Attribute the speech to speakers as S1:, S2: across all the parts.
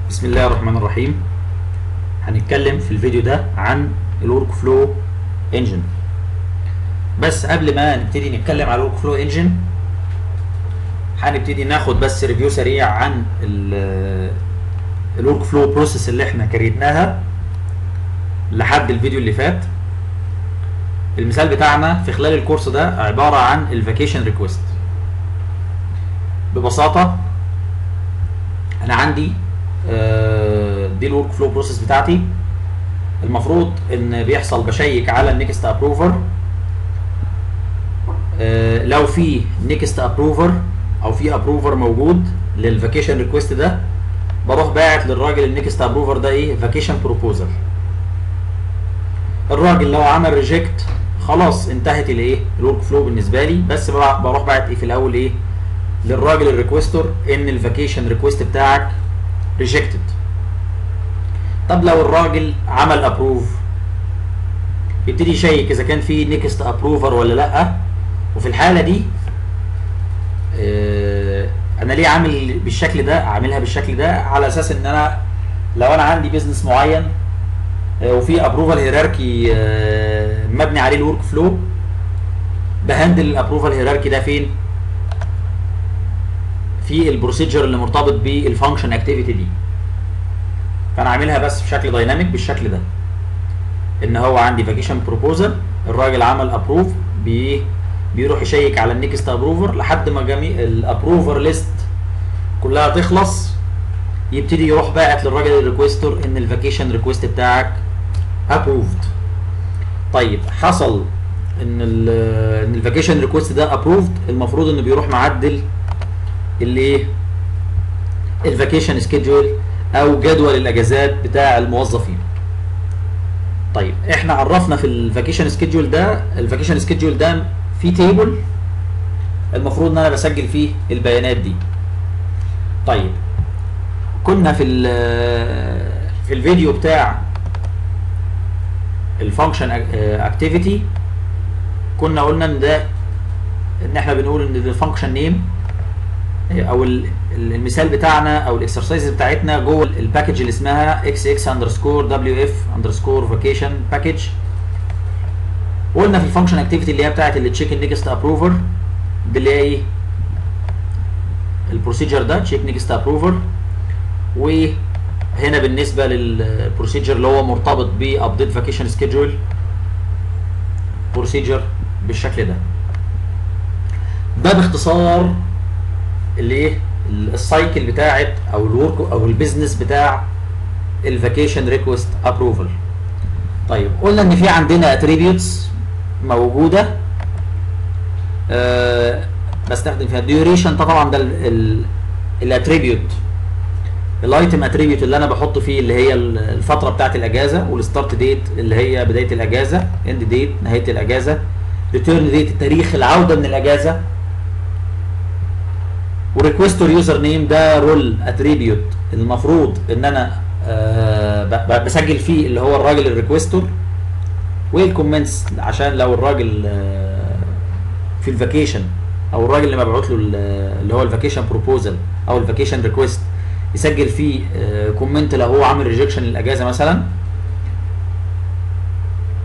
S1: بسم الله الرحمن الرحيم. هنتكلم في الفيديو ده عن الورك فلو انجن. بس قبل ما نبتدي نتكلم على الورك فلو انجن هنبتدي ناخد بس ريفيو سريع عن الورك فلو بروسيس اللي احنا كريتناها لحد الفيديو اللي فات. المثال بتاعنا في خلال الكورس ده عبارة عن الفاكيشن ريكويست. ببساطة انا عندي دي الورك فلو بروسيس بتاعتي. المفروض ان بيحصل بشيك على النكست ابروفر. لو في نكست ابروفر او في ابروفر موجود للفاكيشن ريكويست ده، بروح باعت للراجل النكست ابروفر ده ايه؟ فاكيشن بروبوزل. الراجل لو عمل ريجكت خلاص انتهت الايه؟ الورك فلو بالنسبه لي. بس بروح باعت ايه في الاول؟ ايه للراجل الريكوستور؟ ان الفاكيشن ريكويست بتاعك ريجكتد. طب لو الراجل عمل ابروف، يبتدي يشيك اذا كان في نيكست ابروفر ولا لا. وفي الحاله دي انا ليه عامل بالشكل ده؟ عاملها بالشكل ده على اساس ان انا لو انا عندي بيزنس معين وفي ابروفال هيراركي مبني عليه الورك فلو، بهندل الابروفال هيراركي ده فين؟ في البروسيجر اللي مرتبط بالفانكشن اكتيفيتي دي. فانا عاملها بس بشكل دايناميك بالشكل ده، ان هو عندي فاكيشن بروبوزل، الراجل عمل ابروف، بيروح يشيك على النكست ابروفر لحد ما جميع الابروفر ليست كلها تخلص، يبتدي يروح باعت للراجل الريكوستور ان الفاكيشن ريكويست بتاعك ابروفد. طيب حصل ان الفاكيشن ريكويست ده ابروفد، المفروض انه بيروح معدل الايه؟ الفاكيشن سكيدجول او جدول الاجازات بتاع الموظفين. طيب احنا عرفنا في الفاكيشن سكيدجول ده، الفاكيشن سكيدجول ده في تيبل المفروض ان انا بسجل فيه البيانات دي. طيب كنا في الفيديو بتاع الفانكشن اكتيفيتي كنا قلنا ان ده، ان احنا بنقول ان الفانكشن نيم او المثال بتاعنا او الاكسرسايز بتاعتنا جوه الباكج اللي اسمها xx_wf_vacation باكج. وقلنا في الفانكشن اكتيفيتي اللي هي بتاعت اللي تشيك النكست ابروفر دي، اللي هي ايه؟ البروسيجر ده تشيك نكست ابروفر. وهنا بالنسبه للبروسيجر اللي هو مرتبط بابديت فاكيشن سكيدجول بروسيجر بالشكل ده. ده باختصار اللي ايه؟ السايكل بتاعت او الورك او البيزنس بتاع الفاكيشن ريكوست ابروفل. طيب قلنا ان في عندنا اتريبيوتس موجوده بستخدم فيها الديوريشن. طبعا ده الاتريبيوت، الايتم اتريبيوت اللي انا بحط فيه اللي هي الفتره بتاعت الاجازه، والستارت ديت اللي هي بدايه الاجازه، اند ديت نهايه الاجازه، ريتيرن ديت تاريخ العوده من الاجازه، وريكوستور يوزر نيم ده رول اتريبيوت المفروض ان انا بسجل فيه اللي هو الراجل الريكوستور، والكومنتس عشان لو الراجل في الفاكيشن او الراجل اللي مبعوت له اللي هو الفاكيشن بروبوزل او الفاكيشن ريكويست يسجل فيه كومنت لو هو عامل ريجكشن للاجازه مثلا،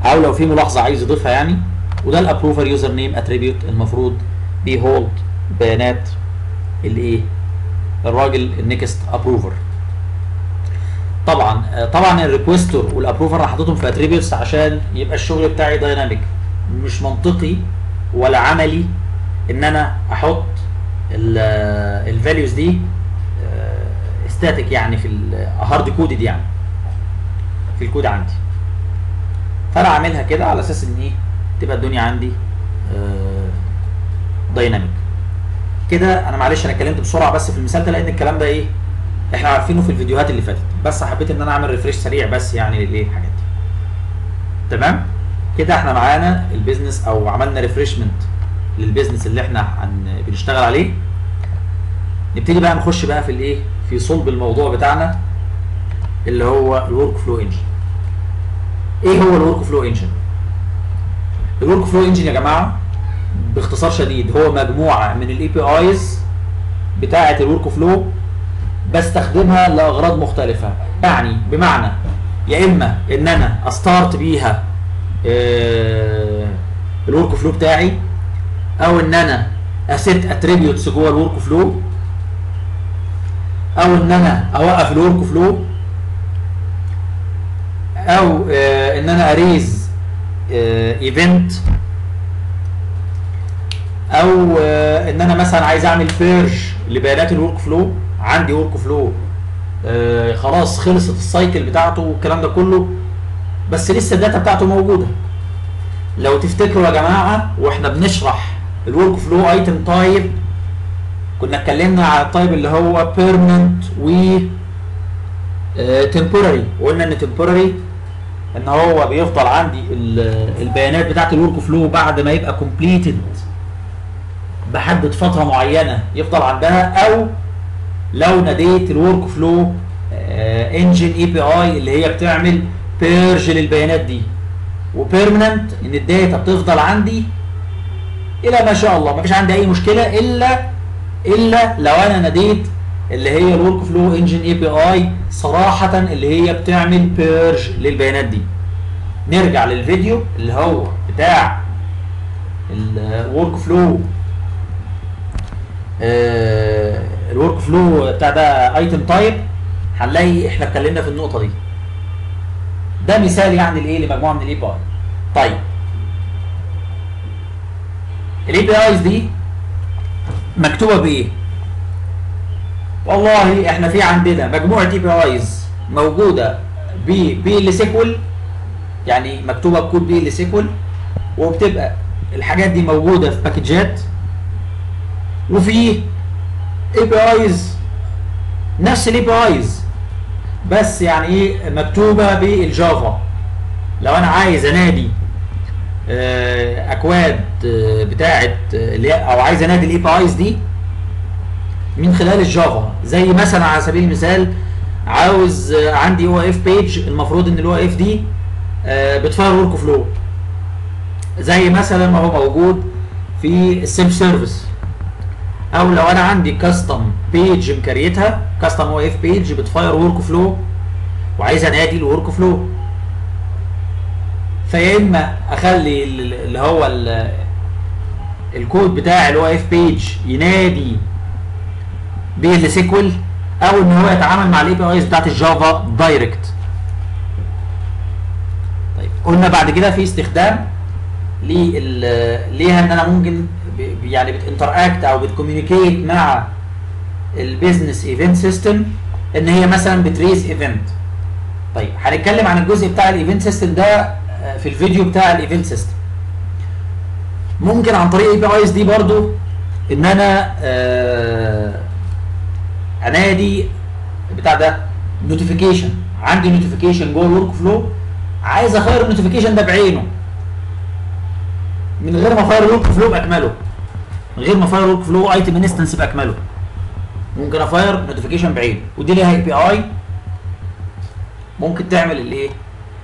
S1: او لو في ملاحظه عايز يضيفها يعني. وده الابروفر يوزر نيم اتريبيوت المفروض بيهولد بيانات الايه؟ الراجل النكست ابروفر. طبعا الريكوستور والابروفر انا حاططهم في اتريبيوتس عشان يبقى الشغل بتاعي دايناميك. مش منطقي ولا عملي ان انا احط الفاليوز دي ستاتيك يعني في هارد كودد يعني في الكود عندي. فانا عاملها كده على اساس ان ايه؟ تبقى الدنيا عندي دايناميك كده. انا معلش انا اتكلمت بسرعه بس في المثال ده لان الكلام ده ايه؟ احنا عارفينه في الفيديوهات اللي فاتت، بس حبيت ان انا اعمل ريفريش سريع بس يعني للايه؟ الحاجات دي. تمام؟ كده احنا معانا البيزنس او عملنا ريفريشمنت للبيزنس اللي احنا بنشتغل عليه. نبتدي بقى نخش بقى في الايه؟ في صلب الموضوع بتاعنا اللي هو الورك فلو انجن. ايه هو الورك فلو انجن؟ الورك فلو انجن يا جماعه باختصار شديد هو مجموعه من الاي بي ايز بتاعه الورك فلو بستخدمها لاغراض مختلفه. يعني بمعنى يا اما ان انا استارت بيها الورك فلو بتاعي، او ان انا اسيت اتريبيوتس جوه الورك فلو، او ان انا اوقف الورك فلو، او ان انا اريز ايفنت، او ان انا مثلا عايز اعمل بيرج لبيانات الورك فلو. عندي ورك فلو خلاص خلصت السايكل بتاعته والكلام ده كله، بس لسه الداتا بتاعته موجوده. لو تفتكروا يا جماعه واحنا بنشرح الورك فلو ايتم تايب، كنا اتكلمنا على التايب اللي هو بيرمننت و تمبوراري، وقلنا ان تمبوراري ان هو بيفضل عندي البيانات بتاعت الورك فلو بعد ما يبقى كومبليتد بحدد فتره معينه يفضل عندها، او لو ناديت الورك فلو انجن اي بي اي اللي هي بتعمل بيرج للبيانات دي. وبيرمننت ان الداتا بتفضل عندي الى ما شاء الله، ما فيش عندي اي مشكله الا لو انا ناديت اللي هي الورك فلو انجن اي بي اي صراحه اللي هي بتعمل بيرج للبيانات دي. نرجع للفيديو اللي هو بتاع الورك فلو الورك فلو بتاع ده ايتم تايب، هنلاقي احنا اتكلمنا في النقطه دي. ده مثال يعني لايه؟ لمجموعه من الاي بي اي. طيب الاي بي ايز دي مكتوبه بايه؟ والله احنا في عندنا مجموعه اي بي ايز موجوده بي ال سيكوال، يعني مكتوبه بكود بي ال سيكوال، وبتبقى الحاجات دي موجوده في باكجات. وفي اي بي ايز نفس الاي بي ايز بس يعني ايه مكتوبه بالجافا. لو انا عايز انادي اكواد بتاعه او عايز انادي الاي بي ايز دي من خلال الجافا، زي مثلا على سبيل المثال عاوز عندي او اف بيج، المفروض ان الاو اف دي بتفاير ورك فلو، زي مثلا ما هو موجود في السيلف سيرفيس. او لو انا عندي كاستم بيج مكريتها، كاستم او اف بيج بتفاير ورك فلو وعايز انادي الورك فلو، فيا اما اخلي اللي هو الكود بتاع الاو اف بيج ينادي بي ال سيكوال، او ان هو يتعامل مع الاي بي ايز بتاعت الجافا دايركت. طيب قلنا بعد كده في استخدام ليها ان انا ممكن يعني بتنتراكت او بتكوميونيكيت مع البيزنس ايفنت سيستم، ان هي مثلا بتريز ايفنت. طيب هنتكلم عن الجزء بتاع الايفنت سيستم ده في الفيديو بتاع الايفنت سيستم. ممكن عن طريق الاي بي ايز دي برضو ان انا انادي بتاع ده نوتيفيكيشن. عندي نوتيفيكيشن جوه الورك فلو، عايز اغير النوتيفيكيشن ده بعينه من غير ما افاير الورك فلو باكمله، من غير ما افاير الورك فلو ايتم انستنس باكمله، ممكن افاير نوتيفيكيشن بعينه، ودي ليها اي بي اي ممكن تعمل الايه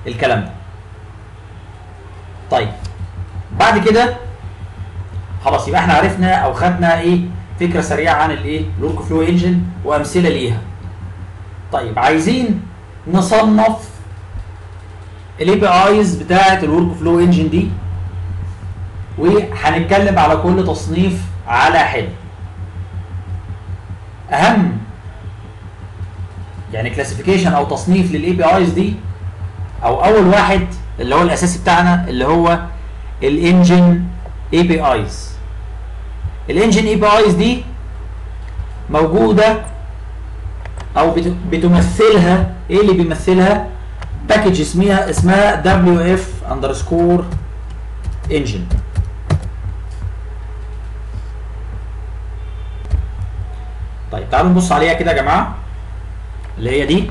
S1: الكلام ده. طيب بعد كده خلاص يبقى احنا عرفنا او خدنا ايه فكره سريعه عن الايه الورك فلو انجن وامثله ليها. طيب عايزين نصنف الاي بي ايز بتاعه الورك فلو انجن دي، وهنتكلم على كل تصنيف على حده. اهم يعني كلاسيفيكيشن او تصنيف للاي بي ايز دي، او اول واحد اللي هو الاساسي بتاعنا اللي هو الانجن اي بي ايز. الانجن اي بي ايز دي موجوده او بتمثلها ايه اللي بيمثلها؟ باكج اسمها دبليو اف اندرسكور انجن. طيب تعالوا نبص عليها كده يا جماعه، اللي هي دي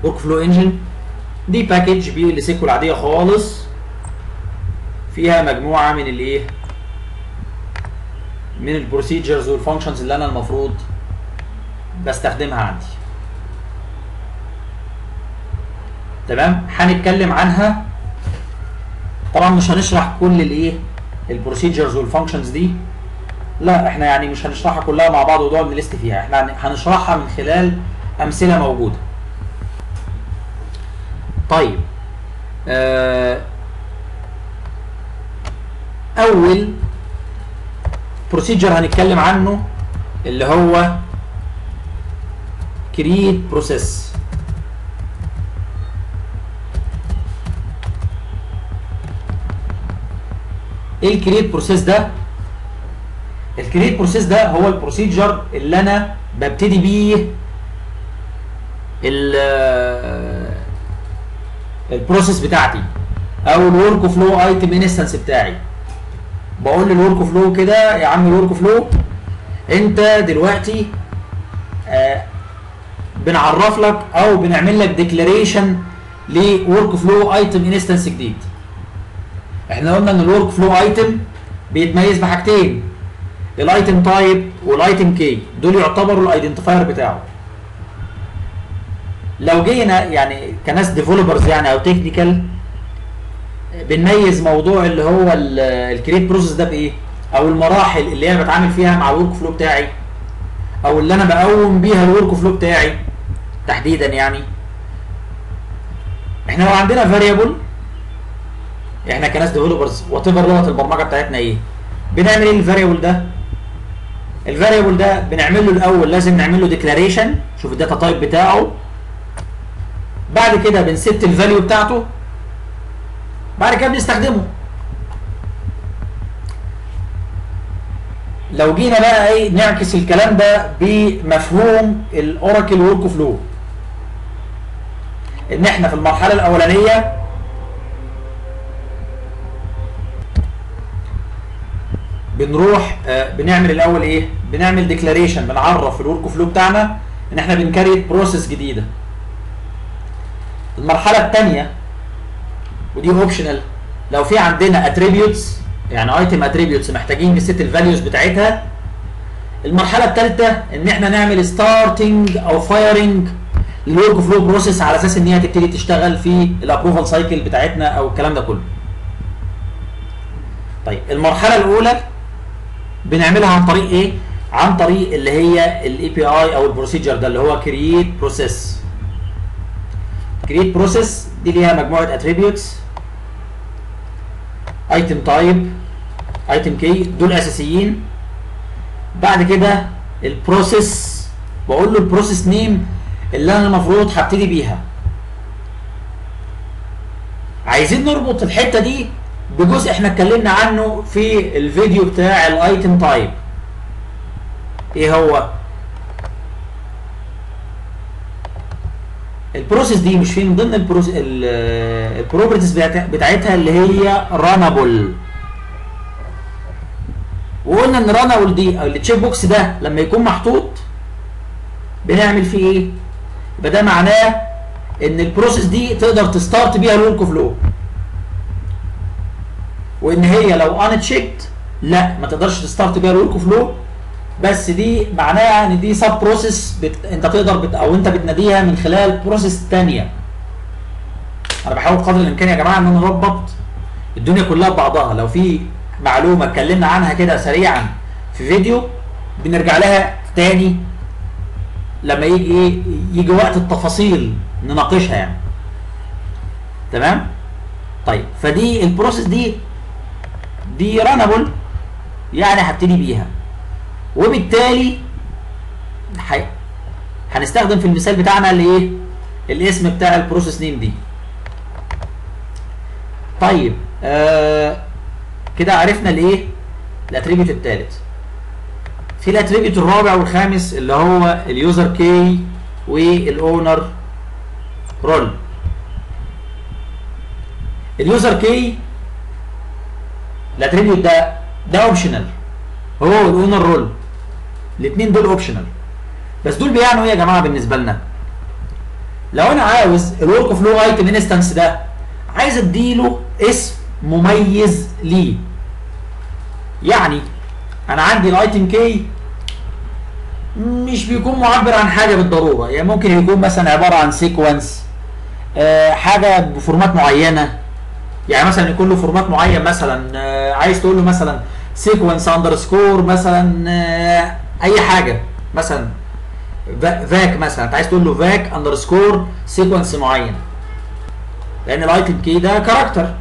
S1: ورك فلو انجن. دي باكج بي ال سيكوال عاديه خالص، فيها مجموعه من الايه من البروسيجرز والفانكشنز اللي انا المفروض بستخدمها عندي. تمام، هنتكلم عنها طبعا، مش هنشرح كل الايه البروسيجرز والفانكشنز دي، لا احنا يعني مش هنشرحها كلها مع بعض ونقعد نلست فيها، احنا هنشرحها من خلال امثله موجوده. طيب اول بروسيجر هنتكلم عنه اللي هو كرييت بروسيس. ايه الكرييت بروسيس ده؟ الكرييت بروسيس ده هو البروسيجر اللي انا ببتدي بيه البروسيس بتاعتي او الورك فلو ايتم انستنس بتاعي. بقول للورك فلو كده يا عم الورك فلو انت دلوقتي بنعرف لك او بنعمل لك ديكلاريشن لورك فلو ايتم انستنس جديد. احنا قلنا ان الورك فلو ايتم بيتميز بحاجتين، الايتم تايب والايتم كي، دول يعتبروا الايدنتيفاير بتاعه. لو جينا يعني كناس ديفلوبرز يعني او تكنيكال بنميز موضوع اللي هو الكريت بروسيس ده بايه؟ او المراحل اللي انا بتعامل فيها مع الورك فلو بتاعي او اللي انا بقوم بيها الورك فلو بتاعي تحديدا. يعني احنا لو عندنا فاريبل، احنا كناس ديفلوبرز وات ايفر لغه البرمجه بتاعتنا ايه، بنعمل ايه للفاريبل ده؟ الفاريبل ده بنعمل له الاول لازم نعمل له ديكلاريشن، شوف الداتا تايب بتاعه، بعد كده بنست الفاليو بتاعته، بعد كده بنستخدمه. لو جينا بقى ايه نعكس الكلام ده بمفهوم الاوراكل ورك فلو، ان احنا في المرحله الاولانيه بنروح بنعمل الاول ايه؟ بنعمل ديكلاريشن، بنعرف الورك فلو بتاعنا ان احنا بنكريت بروسيس جديده. المرحله الثانيه ودي اوبشنال، لو في عندنا اتريبيوتس يعني ايتم اتريبيوتس محتاجين نست الفاليوز بتاعتها. المرحله الثالثه ان احنا نعمل ستارتنج او فايرنج للورك فلو بروسيس على اساس ان هي تبتدي تشتغل في الابروفال سايكل بتاعتنا او الكلام ده كله. طيب المرحله الاولى بنعملها عن طريق ايه؟ عن طريق اللي هي الاي بي اي او البروسيجر ده اللي هو كرييت بروسيس. كرييت بروسيس دي ليها مجموعه اتريبيوتس، ايتم تايب، ايتم كي، دول اساسيين. بعد كده البروسيس بقول له البروسيس نيم اللي انا المفروض هبتدي بيها. عايزين نربط الحته دي بجزء احنا اتكلمنا عنه في الفيديو بتاع الايتم تايب. ايه هو؟ البروسيس دي مش في من ضمن البروبرتيز بتاعتها اللي هي رانابل، وقلنا ان رانابل دي او التشيك بوكس ده لما يكون محطوط بنعمل فيه ايه؟ يبقى ده معناه ان البروسيس دي تقدر تستارت بيها الورك فلو، وان هي لو ان تشيكت لا ما تقدرش تستارت بيها الورك فلو. بس دي معناها ان دي سب بروسيس انت تقدر او انت بتناديها من خلال بروسيس ثانيه. انا بحاول قدر الامكان يا جماعه ان انا اربط الدنيا كلها ببعضها. لو في معلومه اتكلمنا عنها كده سريعا في فيديو بنرجع لها تاني لما يجي وقت التفاصيل نناقشها يعني. تمام؟ طيب فدي البروسيس دي رانابل يعني هبتدي بيها، وبالتالي هنستخدم في المثال بتاعنا اللي ايه؟ الاسم بتاع البروسيس نيم دي. طيب كده عرفنا الايه؟ الاتريبيوت الثالث. في الاتريبيوت الرابع والخامس اللي هو اليوزر كي والاونر رول. اليوزر كي الاتريبيوت ده اوبشنال، هو والاونر رول الاثنين دول اوبشنال. بس دول بيعنوا ايه يا جماعه بالنسبه لنا؟ لو انا عاوز الورك فلو ايتم انستنس ده عايز اديله اسم مميز ليه. يعني انا عندي الايتم كي مش بيكون معبر عن حاجه بالضروره، يعني ممكن يكون مثلا عباره عن سيكونس، حاجه بفورمات معينه. يعني مثلا يكون له فورمات معين، مثلا عايز تقول له مثلا سيكونس اندرسكور مثلا اي حاجه، مثلا فاك مثلا، انت عايز تقول له فاك اندرسكور سيكونس معين، لان الايتم كي ده كاركتر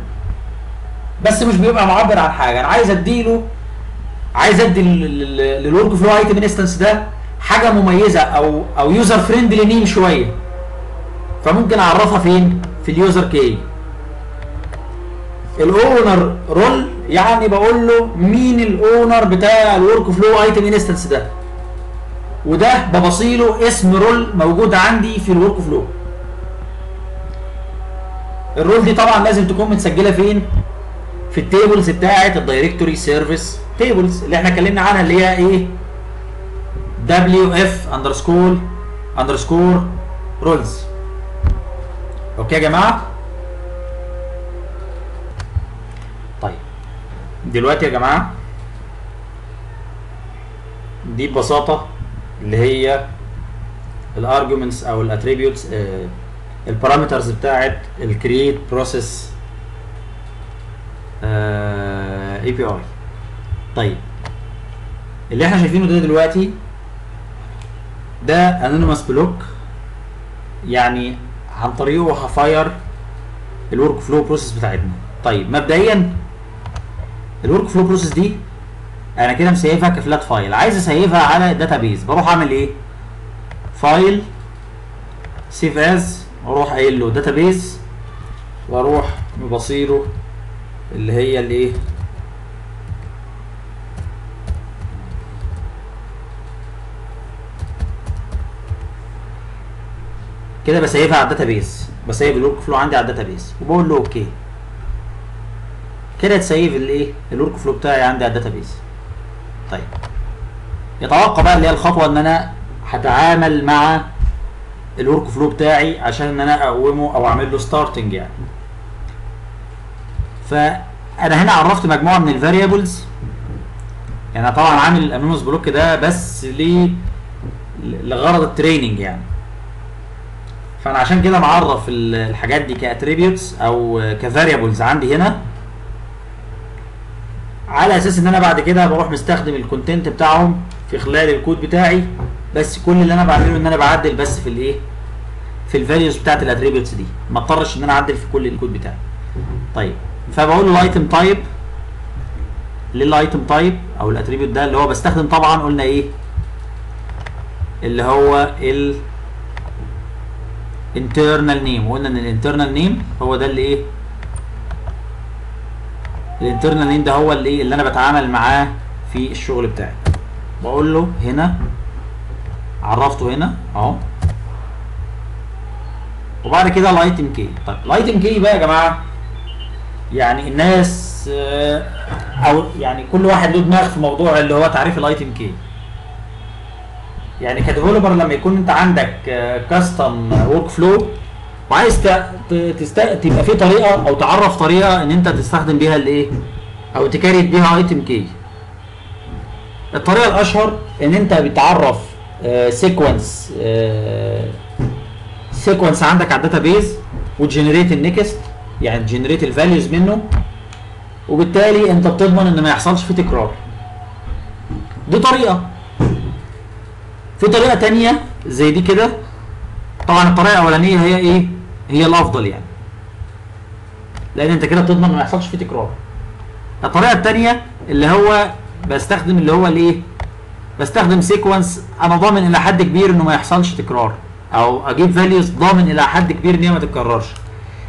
S1: بس مش بيبقى معبر عن حاجه. انا عايز ادي للورك فلو ايتم انستنس ده حاجه مميزه او يوزر فريندلي نيم شويه، فممكن اعرفها فين؟ في اليوزر كي. الاونر رول يعني بقول له مين الاونر بتاع الورك فلو ايتم انستنس ده، وده ببصيله اسم رول موجود عندي في الورك فلو. الرول دي طبعا لازم تكون متسجله فين؟ في التيبلز بتاعه الدايركتوري سيرفيس تيبلز اللي احنا اتكلمنا عنها، اللي هي ايه؟ WF اندرسكور رولز. اوكي يا جماعه؟ طيب دلوقتي يا جماعه دي ببساطه اللي هي الارجيومنتس او الاتريبيوتس، البارامترز بتاعت الكرييت بروسيس اي بي اي. طيب اللي احنا شايفينه ده دلوقتي ده انونيموس بلوك، يعني عن طريقه هفاير الورك فلو بروسيس بتاعتنا. طيب مبدئيا الورك فلو بروسيس دي انا كده مسيفها كفلات فايل، عايز اسيفها على داتابيز، بروح اعمل ايه؟ فايل سيف از، واروح قايل له داتابيز، واروح مبصيله اللي هي الايه؟ كده بسيفها على الداتابيز، بسيف الورك فلو عندي على الداتابيز وبقول له اوكي. كده تسيف الايه؟ الورك فلو بتاعي عندي على الداتابيز. طيب يتوقع بقى اللي هي الخطوه ان انا هتعامل مع الورك فلو بتاعي عشان ان انا اقومه او اعمل له ستارتنج يعني. فانا هنا عرفت مجموعه من الفاريبلز، يعني انا طبعا عامل الانونيموس بلوك ده بس لغرض التريننج يعني. فانا عشان كده معرف الحاجات دي كاتريبيوتس او كفاريبلز عندي هنا، على اساس ان انا بعد كده بروح مستخدم الكونتنت بتاعهم في خلال الكود بتاعي، بس كل اللي انا بعمله ان انا بعدل بس في الايه؟ في الفاليوز بتاعت الاتريبيوتس دي، ما اضطرش ان انا اعدل في كل الكود بتاعي. طيب فبقول له الايتم تايب، للايتم تايب او الاتريبيوت ده اللي هو بستخدم طبعا قلنا ايه؟ اللي هو internal name، وقلنا ان الانترنال نيم هو ده اللي ايه؟ الانترنال نيم ده هو اللي ايه؟ اللي انا بتعامل معاه في الشغل بتاعي. بقول له هنا، عرفته هنا اهو، وبعد كده الايتم كي. طيب الايتم كي بقى يا جماعه، يعني الناس او يعني كل واحد له دماغ في موضوع اللي هو تعريف الايتم كي. يعني كديفلوبر لما يكون انت عندك كاستم ورك فلو وعايز تبقى في طريقه او تعرف طريقه ان انت تستخدم بيها الايه؟ او تكريت بيها ايتم كي. الطريقه الاشهر ان انت بتعرف سيكونس عندك على الداتابيز وتجنريت النكست، يعني تجنريت الفاليوز منه، وبالتالي انت بتضمن ان ما يحصلش فيه تكرار. دي طريقه. في طريقه ثانيه زي دي كده، طبعا الطريقه الاولانيه هي ايه؟ هي الافضل يعني، لان انت كده بتضمن ما يحصلش فيه تكرار. الطريقه الثانيه اللي هو بستخدم اللي هو الايه؟ بستخدم سيكونس انا ضامن الى حد كبير انه ما يحصلش تكرار، او اجيب فاليوز ضامن الى حد كبير ان هي ما تتكررش.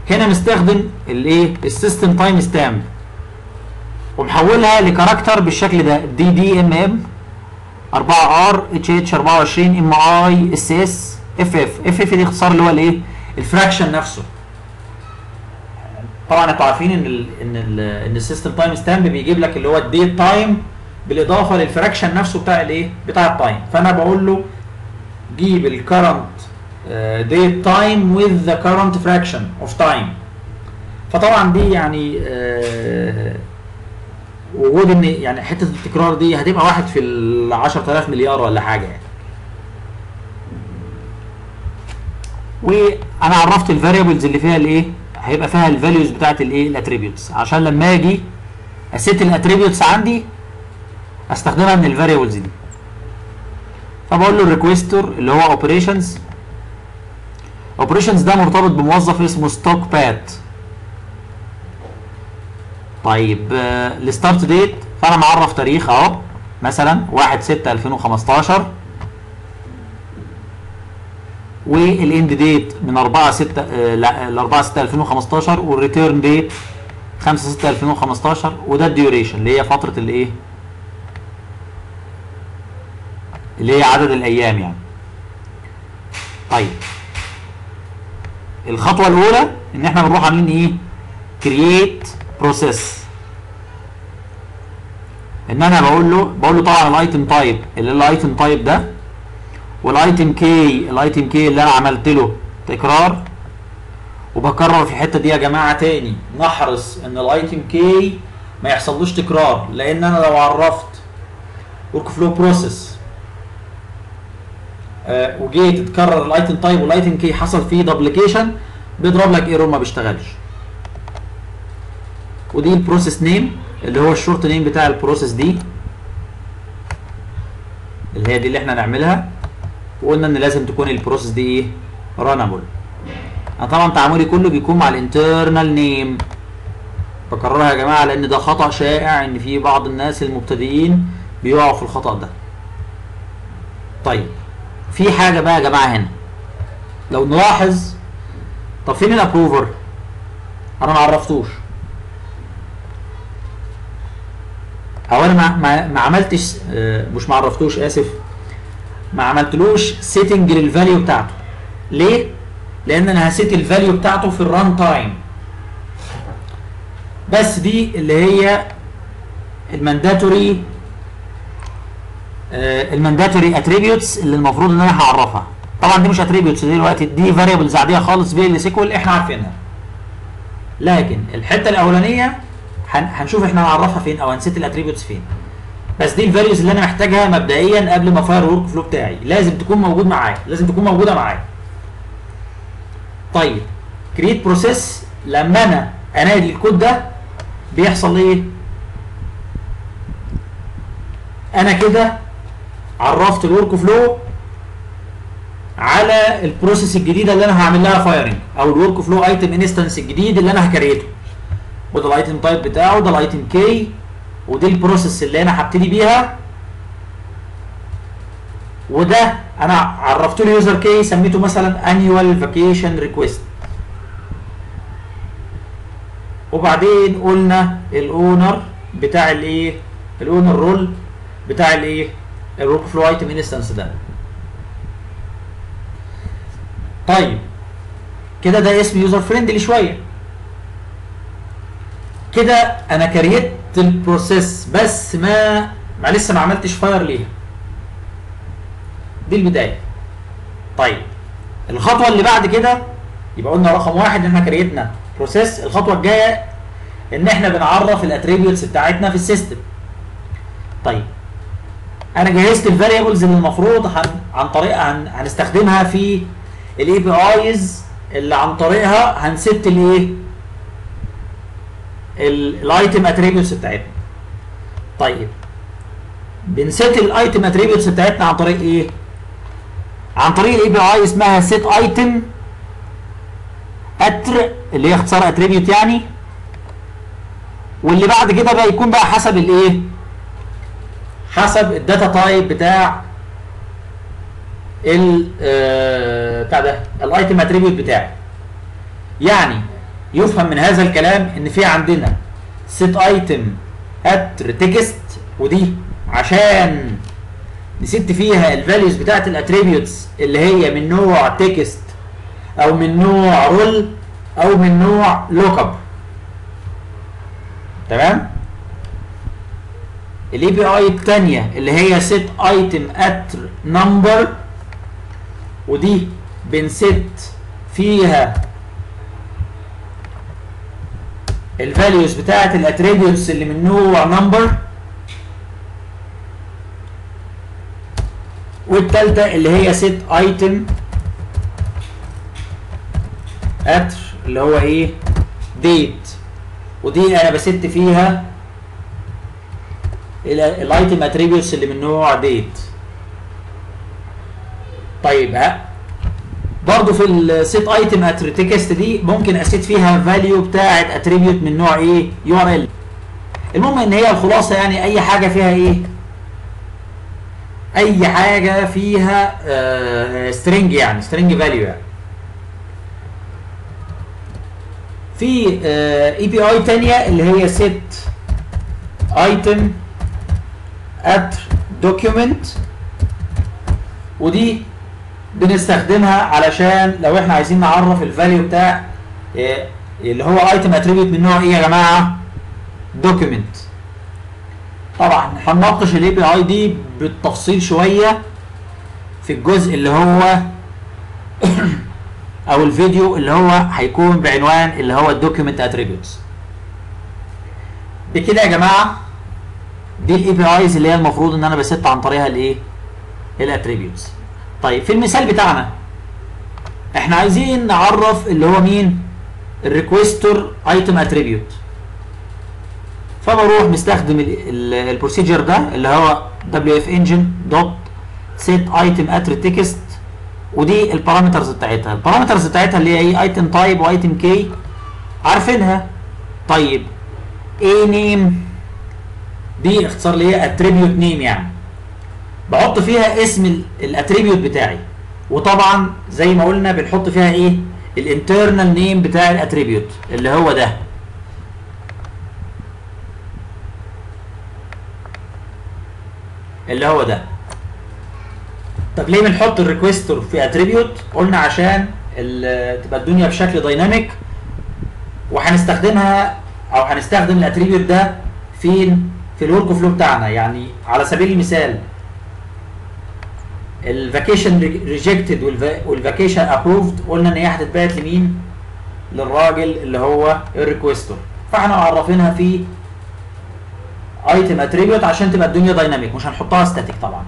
S1: هنا مستخدم الايه؟ السيستم تايم ستامب، ومحولها لكاركتر بالشكل ده DDMM 4R HH 24 MI SS FF دي اختصار اللي هو الايه؟ الفراكشن نفسه. طبعا انتوا عارفين ان السيستم تايم ستامب بيجيب لك اللي هو الديت تايم بالاضافه للفراكشن نفسه بتاع الايه؟ بتاع التايم. فانا بقول له جيب الكرنت date time with the current fraction of time. فطبعا دي يعني وجود ان يعني حته التكرار دي هتبقى 1 في 10,000 مليار ولا حاجه يعني. وانا عرفت الفاريبلز اللي فيها الايه؟ هيبقى فيها الفاليوز بتاعت الايه؟ الاتريبيوتس، عشان لما اجي اسيت الاتريبيوتس عندي استخدمها من الفاريبلز دي. فبقول له الريكويستور اللي هو اوبريشنز. اوبريشنز ده مرتبط بموظف اسمه ستوك بات. طيب الستارت ديت، فانا معرف تاريخ اهو مثلا 1/6/2015، والاند ديت من 4/6/2015، والريتيرن ديت 5/6/2015، وده الديوريشن اللي هي فتره الايه، اللي هي عدد الايام يعني. طيب الخطوه الاولى ان احنا بنروح عاملين ايه؟ كرييت بروسيس. ان انا بقول له طبعا الايتم تايب اللي الايتم تايب ده، والايتم كي اللي انا عملت له تكرار. وبكرر في الحته دي يا جماعه تاني، نحرص ان الايتم كي ما يحصلوش تكرار، لان انا لو عرفت ورك فلو بروسيس وجيت تكرر الايتم تايب والايتم كي حصل فيه دوبليكيشن، بيضرب لك ايرور ما بيشتغلش. ودي البروسيس نيم اللي هو الشورت نيم بتاع البروسيس دي، اللي هي دي اللي احنا نعملها. وقلنا ان لازم تكون البروسيس دي ايه؟ رانابل. انا طبعا تعاملي كله بيكون مع الانترنال نيم. بكررها يا جماعه لان ده خطأ شائع، ان في بعض الناس المبتدئين بيقعوا في الخطأ ده. طيب في حاجه بقى يا جماعه هنا لو نلاحظ، طب فين الابروفر؟ انا ما عرفتوش، او انا ما عملتش، مش ما عرفتوش، اسف، ما عملتلوش سيتنج للفاليو بتاعته. ليه؟ لان انا هسيت الفاليو بتاعته في الران تايم بس. دي اللي هي المانداتوري اتريبيوتس اللي المفروض ان انا هعرفها. طبعا دي مش اتريبيوتس دلوقتي، دي فاريبلز عاديه خالص بي ال سيكوال احنا عارفينها. لكن الحته الاولانيه هنشوف احنا هنعرفها فين او هنسيت الاتريبيوتس فين. بس دي الفاليوز اللي انا محتاجها مبدئيا قبل ما افاير الورك فلو بتاعي، لازم تكون موجود معايا، لازم تكون موجوده معايا. طيب كرييت بروسيس، لما انا انادي الكود ده بيحصل ايه؟ انا كده عرفت الورك فلو على البروسيس الجديده اللي انا هعمل لها فايرنج، او الورك فلو ايتم انستنس الجديد اللي انا هكريته. وده الايتم تايب بتاعه، ده الايتم كي، ودي البروسيس اللي انا هبتدي بيها. وده انا عرفت له يوزر كي، سميته مثلا انيوال فاكيشن ريكويست. وبعدين قلنا الاونر بتاع الايه؟ الاونر رول بتاع الايه؟ الورك فلو ايتم انستنس ده. طيب كده ده اسم يوزر فريندلي شويه. كده انا كريت البروسيس بس ما لسه ما عملتش فاير ليها. دي البدايه. طيب الخطوه اللي بعد كده، يبقى قلنا رقم واحد ان احنا كريتنا بروسيس. الخطوه الجايه ان احنا بنعرف الاتريبيوتس بتاعتنا في السيستم. طيب انا جهزت الفاريبلز اللي المفروض عن طريقها هنستخدمها في الاي بي ايز، اللي عن طريقها هنست الايه؟ الايتم اتريبيوتس بتاعتنا. طيب بنست الايتم اتريبيوتس بتاعتنا عن طريق ايه؟ عن طريق الاي بي اي اسمها سيت ايتم اتر، اللي هي اختصار اتريبيوت يعني. واللي بعد كده بقى يكون بقى حسب الايه؟ حسب الداتا تايب بتاع بتاع ده الايتم اتريبيوت بتاعي. يعني يفهم من هذا الكلام ان في عندنا سيت ايتم اتر تكست، ودي عشان نسيت فيها الفاليوز بتاعت الاتريبيوتس اللي هي من نوع تكست او من نوع رول او من نوع لوك اب. تمام؟ الاي بي اي الثانيه اللي هي سيت ايتم اتر نمبر، ودي بنست فيها الفاليوز بتاعت الاتريبيوتس اللي من نوع نمبر. والثالثه اللي هي سيت ايتم اتر اللي هو ايه؟ ديت، ودي انا بست فيها الايتم اتريبيوتس اللي من نوع ديت. طيب برضه في السيت ايتم اتريتكست دي ممكن اسيت فيها فاليو بتاعت اتريبيوت من نوع ايه؟ يو ار ال. المهم ان هي الخلاصه يعني اي حاجه فيها ايه؟ اي حاجه فيها سترينج، يعني سترينج فاليو. يعني في اي بي اي ثانيه اللي هي سيت ايتم ات دوكيومنت، ودي بنستخدمها علشان لو احنا عايزين نعرف الفاليو بتاع اللي هو ايتم اتريبيوت من نوع ايه يا جماعه؟ دوكيومنت. طبعا هنناقش الاي بي اي دي بالتفصيل شويه في الجزء اللي هو او الفيديو اللي هو هيكون بعنوان اللي هو الدوكيومنت اتريبيوتس. بكده يا جماعه دي الاي بي ايز اللي هي المفروض ان انا بست عن طريقها الايه؟ الاتريبيوتس. طيب في المثال بتاعنا احنا عايزين نعرف اللي هو مين؟ الريكويستور ايتم اتريبيوت. فبروح مستخدم البروسيجر ده اللي هو wf-engine.setItemAttribText، ودي البارامترز بتاعتها. البارامترز بتاعتها اللي هي ايه؟ ايتم تايب وايتم كي عارفينها. طيب ايه نيم؟ دي اختصار اللي هي اتريبيوت نيم، يعني بحط فيها اسم الاتريبيوت بتاعي، وطبعا زي ما قلنا بنحط فيها ايه؟ الانترنال نيم بتاع الاتريبيوت اللي هو ده. اللي هو ده. طب ليه بنحط الريكويستور في اتريبيوت؟ قلنا عشان تبقى الدنيا بشكل دايناميك، وهنستخدمها او هنستخدم الاتريبيوت ده فين؟ في الورك فلو بتاعنا. يعني على سبيل المثال الفاكيشن ريجكتد والفاكيشن ابروفد قلنا ان هي هتتبعت لمين؟ للراجل اللي هو الريكويستور، فاحنا معرفينها في ايتم اتريبيوت عشان تبقى الدنيا دايناميك، مش هنحطها ستاتيك طبعا.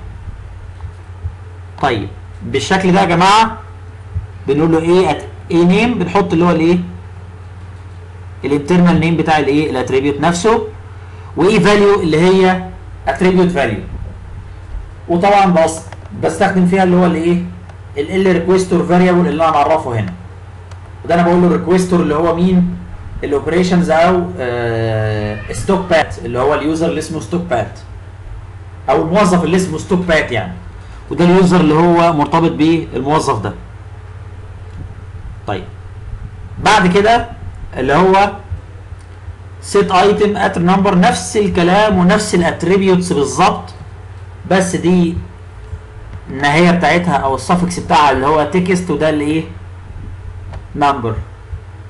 S1: طيب بالشكل ده يا جماعه بنقول له ايه؟ ايه نيم؟ بنحط اللي هو الايه؟ الانترنال نيم بتاع الايه؟ الاتريبيوت نفسه. وايه فاليو؟ اللي هي اتريبيوت فاليو. وطبعا بستخدم فيها اللي هو الايه؟ ال ريكويستور فاريبل اللي انا معرفه هنا. وده انا بقول له الريكويستور اللي هو مين؟ الاوبريشنز او ستوك بات، اللي هو اليوزر اللي اسمه ستوك بات، او الموظف اللي اسمه ستوك بات يعني. وده اليوزر اللي هو مرتبط بالموظف ده. طيب بعد كده اللي هو set item at number، نفس الكلام ونفس الاتريبيوتس بالظبط، بس دي النهايه بتاعتها او السفكس بتاعها اللي هو تكست، وده اللي ايه؟ نمبر.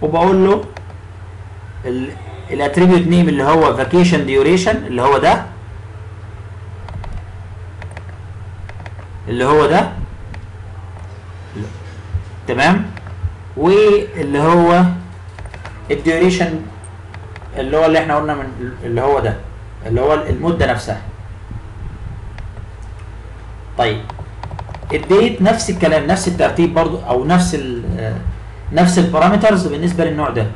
S1: وبقول له الاتريبيوت نيم اللي هو فاكيشن ديوريشن اللي هو ده، اللي هو ده تمام. واللي هو الديوريشن اللي هو اللي احنا قلنا من اللي هو ده، اللي هو المده نفسها. طيب الديت نفس الكلام، نفس الترتيب برضو، او نفس البارامترز بالنسبه للنوع ده،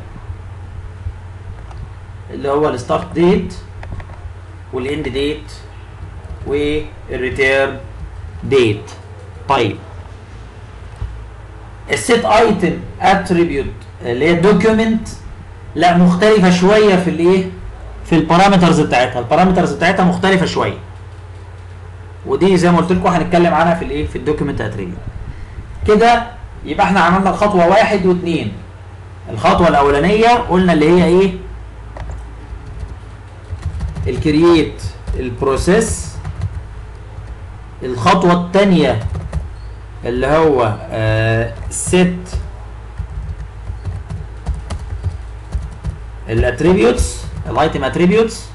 S1: اللي هو الستارت ديت والاند ديت والريتيرن ديت. طيب السيت ايتم اتريبيوت اللي هي الدوكيومنت لا مختلفه شويه في الايه؟ في البارامترز بتاعتها. البارامترز بتاعتها مختلفه شويه، ودي زي ما قلت لكم هنتكلم عنها في الايه؟ في الدوكيومنت اتريبيوت. كده يبقى احنا عملنا الخطوه 1 و2. الخطوه الاولانيه قلنا اللي هي ايه؟ الكرييت البروسيس. الخطوه الثانيه اللي هو set الاتريبيوتس، الايتم اتريبيوتس،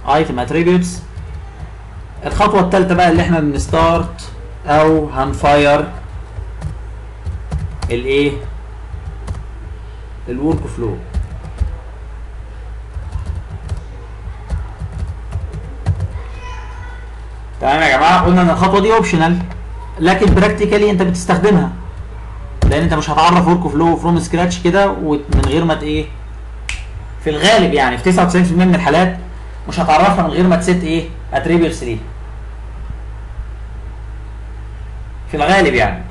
S1: ايتم اتريبيوتس. الخطوه الثالثه بقى اللي احنا بنستارت او هنفاير الايه؟ الورك فلو. تمام يا جماعه؟ قلنا ان الخطوه دي اوبشنال، لكن براكتيكالي انت بتستخدمها، لان انت مش هتعرف ورك فلو فروم سكراتش كده ومن غير ما ايه؟ في الغالب يعني في 99% من الحالات مش هتعرفها من غير ما تست ايه اتريبيوتس ليه. في الغالب يعني.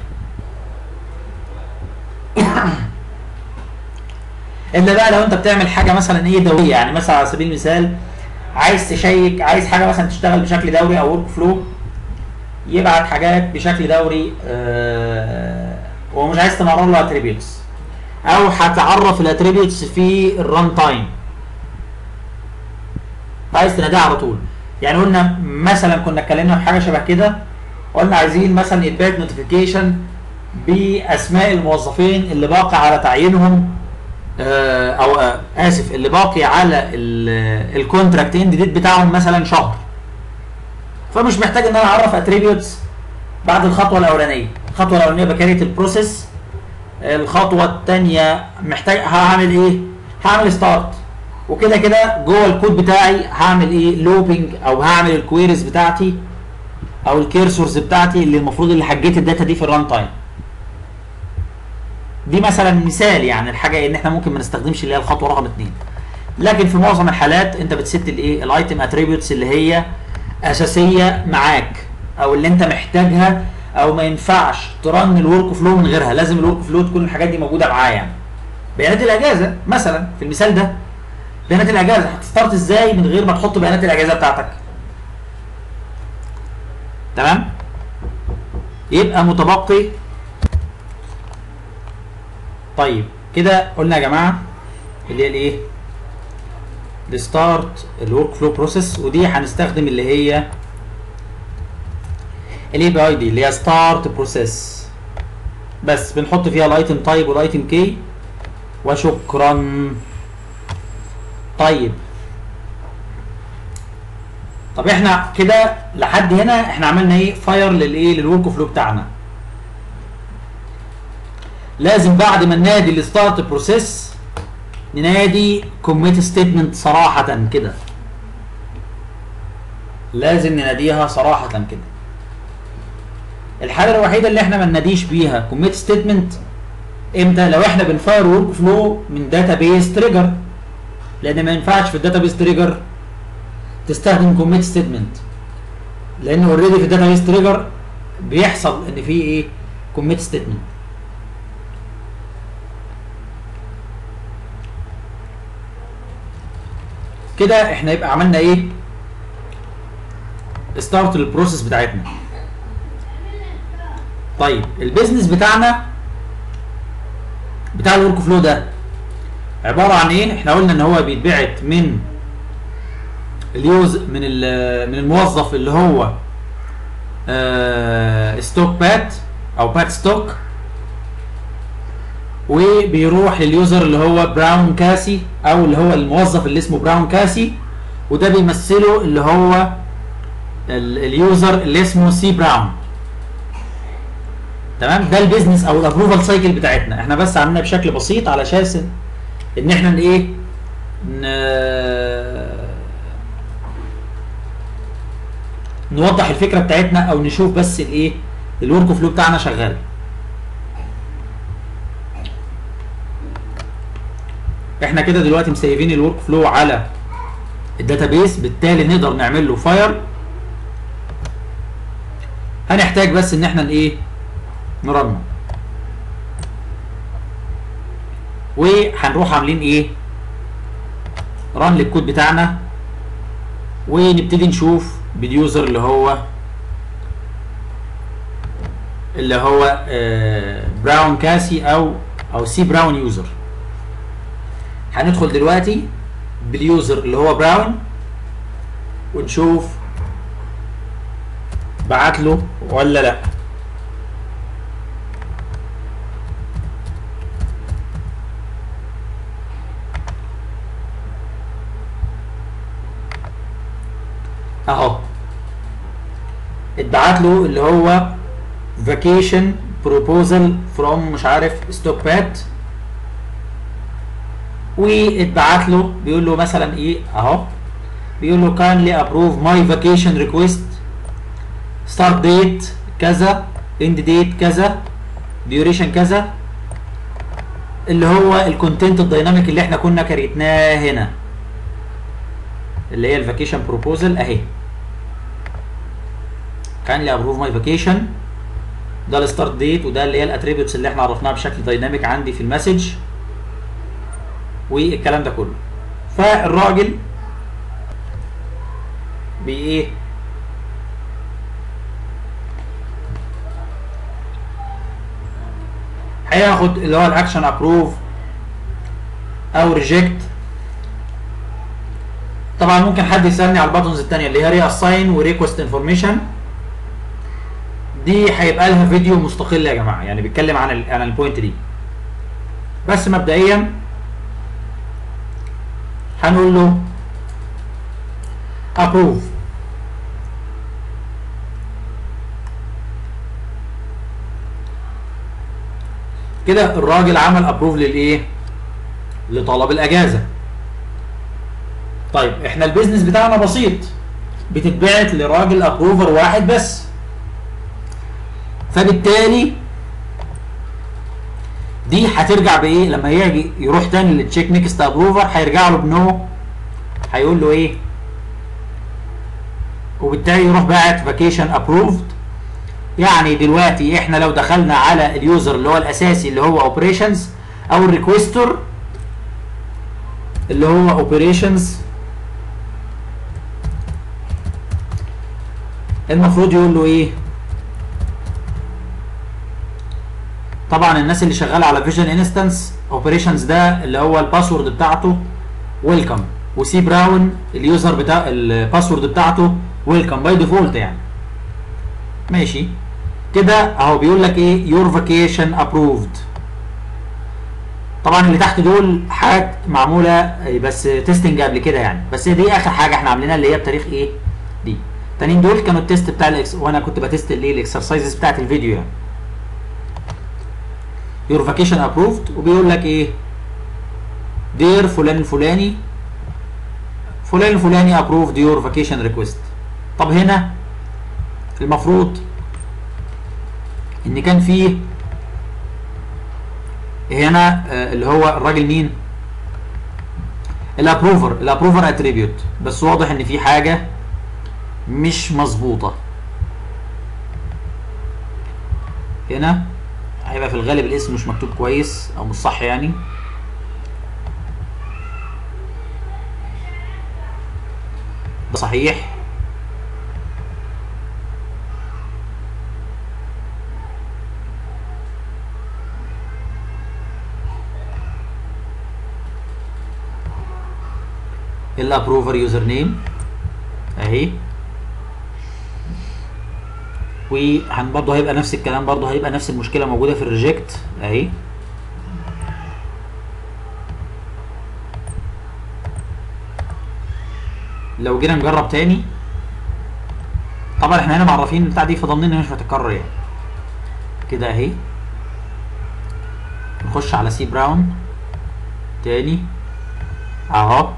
S1: الا بقى لو انت بتعمل حاجه مثلا ايه دوريه، يعني مثلا على سبيل المثال عايز تشيك، عايز حاجه مثلا تشتغل بشكل دوري او ورك فلو يبعت حاجات بشكل دوري ومش عايز تمرر له اتريبيوتس، او هتعرف الاتريبيوتس في الران تايم عايز تناديها على طول. يعني قلنا مثلا كنا اتكلمنا في حاجه شبه كده، قلنا عايزين مثلا يتبعت نوتيفيكيشن باسماء الموظفين اللي باقي على تعيينهم او اسف اللي باقي على الكونتراكت اند ديت بتاعهم مثلا شهر، فمش محتاج ان انا اعرف اتريبيوتس بعد الخطوه الاولانيه. الخطوه الاولانيه بكريت البروسيس، الخطوه الثانيه محتاج هعمل ايه؟ هعمل ستارت، وكده كده جوه الكود بتاعي هعمل ايه؟ لوبينج، او هعمل الكويريز بتاعتي او الكيرسورز بتاعتي اللي المفروض اللي حجيت الداتا دي في الران تايم. دي مثلا مثال يعني الحاجه ان احنا ممكن ما نستخدمش اللي هي الخطوه رقم 2، لكن في معظم الحالات انت بتست الايه؟ الايتم اتريبيوتس اللي هي اساسيه معاك او اللي انت محتاجها، او ما ينفعش ترن الورك فلو من غيرها، لازم الورك فلو تكون الحاجات دي موجوده معاه. يعني بيانات الاجازه مثلا في المثال ده، بيانات الاجازه هتستارت ازاي من غير ما تحط بيانات الاجازه بتاعتك؟ تمام؟ يبقى متبقي. طيب كده قلنا يا جماعه اللي هي الايه؟ الستارت الورك فلو بروسيس، ودي هنستخدم اللي هي الاي بي اي دي اللي هي ستارت بروسيس، بس بنحط فيها الايتم تايب والايتم كي وشكرا. طيب طب احنا كده لحد هنا احنا عملنا ايه؟ فاير للايه؟ للورك فلو بتاعنا. لازم بعد ما ننادي الستارت بروسيس ننادي كوميت ستيتمنت صراحة كده، لازم نناديها صراحة كده. الحالة الوحيدة اللي احنا ما نناديش بيها كوميت ستيتمنت امتى؟ لو احنا بنفاير ورك فلو من داتابيس تريجر، لان ما ينفعش في الداتابيس تريجر تستخدم كوميت ستيتمنت، لان اوريدي في الداتابيس تريجر بيحصل ان في ايه؟ كوميت ستيتمنت. كده احنا يبقى عملنا ايه؟ ستارت للبروسيس بتاعتنا. طيب البيزنس بتاعنا بتاع الورك فلو ده عباره عن ايه؟ احنا قلنا ان هو بيتبعت من من الموظف اللي هو ستوك بات او بات ستوك، وبيروح لليوزر اللي هو براون كاسي او اللي هو الموظف اللي اسمه براون كاسي، وده بيمثله اللي هو اليوزر اللي اسمه سي براون. تمام؟ ده البيزنس او الابروفال سايكل بتاعتنا. احنا بس عملنا بشكل بسيط على اساس ان احنا ايه؟ نوضح الفكره بتاعتنا او نشوف بس الايه؟ الورك فلو بتاعنا شغال. احنا كده دلوقتي مسيفين الورك فلو على الداتابيس، بالتالي نقدر نعمل له فاير. هنحتاج بس ان احنا ايه؟ نرنه، وهنروح عاملين ايه؟ ران للكود بتاعنا، ونبتدي نشوف باليوزر اللي هو براون كاسي او سي براون يوزر. هندخل دلوقتي باليوزر اللي هو براون ونشوف بعت له ولا لا. اهو اتبعت له اللي هو فاكيشن بروبوزال فروم مش عارف ستوك بات، واتبعت له بيقول له مثلا ايه اهو، بيقول له kindly approve my vacation request start date كذا end date كذا duration كذا اللي هو الكونتنت الدايناميك اللي احنا كنا كريتناه هنا، اللي هي الفاكيشن بروبوزل اهي. كان لي ابروف ماي فاكيشن، ده الستارت ديت، وده اللي هي الاتريبيوتس اللي احنا عرفناها بشكل دايناميك عندي في المسج والكلام ده كله. فالراجل بايه هياخد اللي هو الاكشن ابروف او ريجكت. طبعا ممكن حد يسالني على الباتونز الثانيه اللي هي ري اساين وريكوست انفورميشن، دي هيبقى لها فيديو مستقل يا جماعه، يعني بيتكلم عن البوينت دي. بس مبدئيا هنقول له ابروف. كده الراجل عمل ابروف للايه؟ لطلب الاجازه. طيب احنا البيزنس بتاعنا بسيط، بتتبعت لراجل ابروفر واحد بس، فبالتالي دي هترجع بايه؟ لما يجي يروح تاني للتشيك نيكست ابروفر هيرجع له بنو، هيقول له ايه؟ وبالتالي يروح باعت فاكيشن ابروفد. يعني دلوقتي احنا لو دخلنا على اليوزر اللي هو الاساسي اللي هو اوبريشنز، او الريكويستور اللي هو اوبريشنز، المفروض يقول له ايه؟ طبعا الناس اللي شغاله على فيجن انستنس اوبريشنز ده اللي هو الباسورد بتاعته ويلكم، وسي براون اليوزر بتاع الباسورد بتاعته ويلكم باي ديفولت يعني. ماشي كده اهو بيقول لك ايه؟ يور فاكيشن ابروفد. طبعا اللي تحت دول حاجات معموله بس تيستنج قبل كده يعني، بس دي اخر حاجه احنا عاملينها اللي هي بتاريخ ايه؟ دي. التانيين دول كانوا التيست بتاع وانا كنت بتست الايه؟ الاكسرسايزز بتاعت الفيديو يعني. يور فاكيشن ابروفد، وبيقول لك ايه؟ دير فلان الفلاني فلان الفلاني ابروفد يور فاكيشن ريكويست. طب هنا المفروض ان كان فيه هنا اللي هو الراجل مين؟ الابروفر اتريبيوت، بس واضح ان في حاجه مش مظبوطه هنا. هيبقى في الغالب الاسم مش مكتوب كويس او مش صح يعني. ده صحيح. الابروفر يوزر نيم اهي، برضه هيبقى نفس الكلام، برضه هيبقى نفس المشكله موجوده في الريجكت اهي. لو جينا نجرب تاني، طبعا احنا هنا معرفين البتاع دي فضلنا مش هتتكرر يعني. كده اهي نخش على سي براون تاني اهو،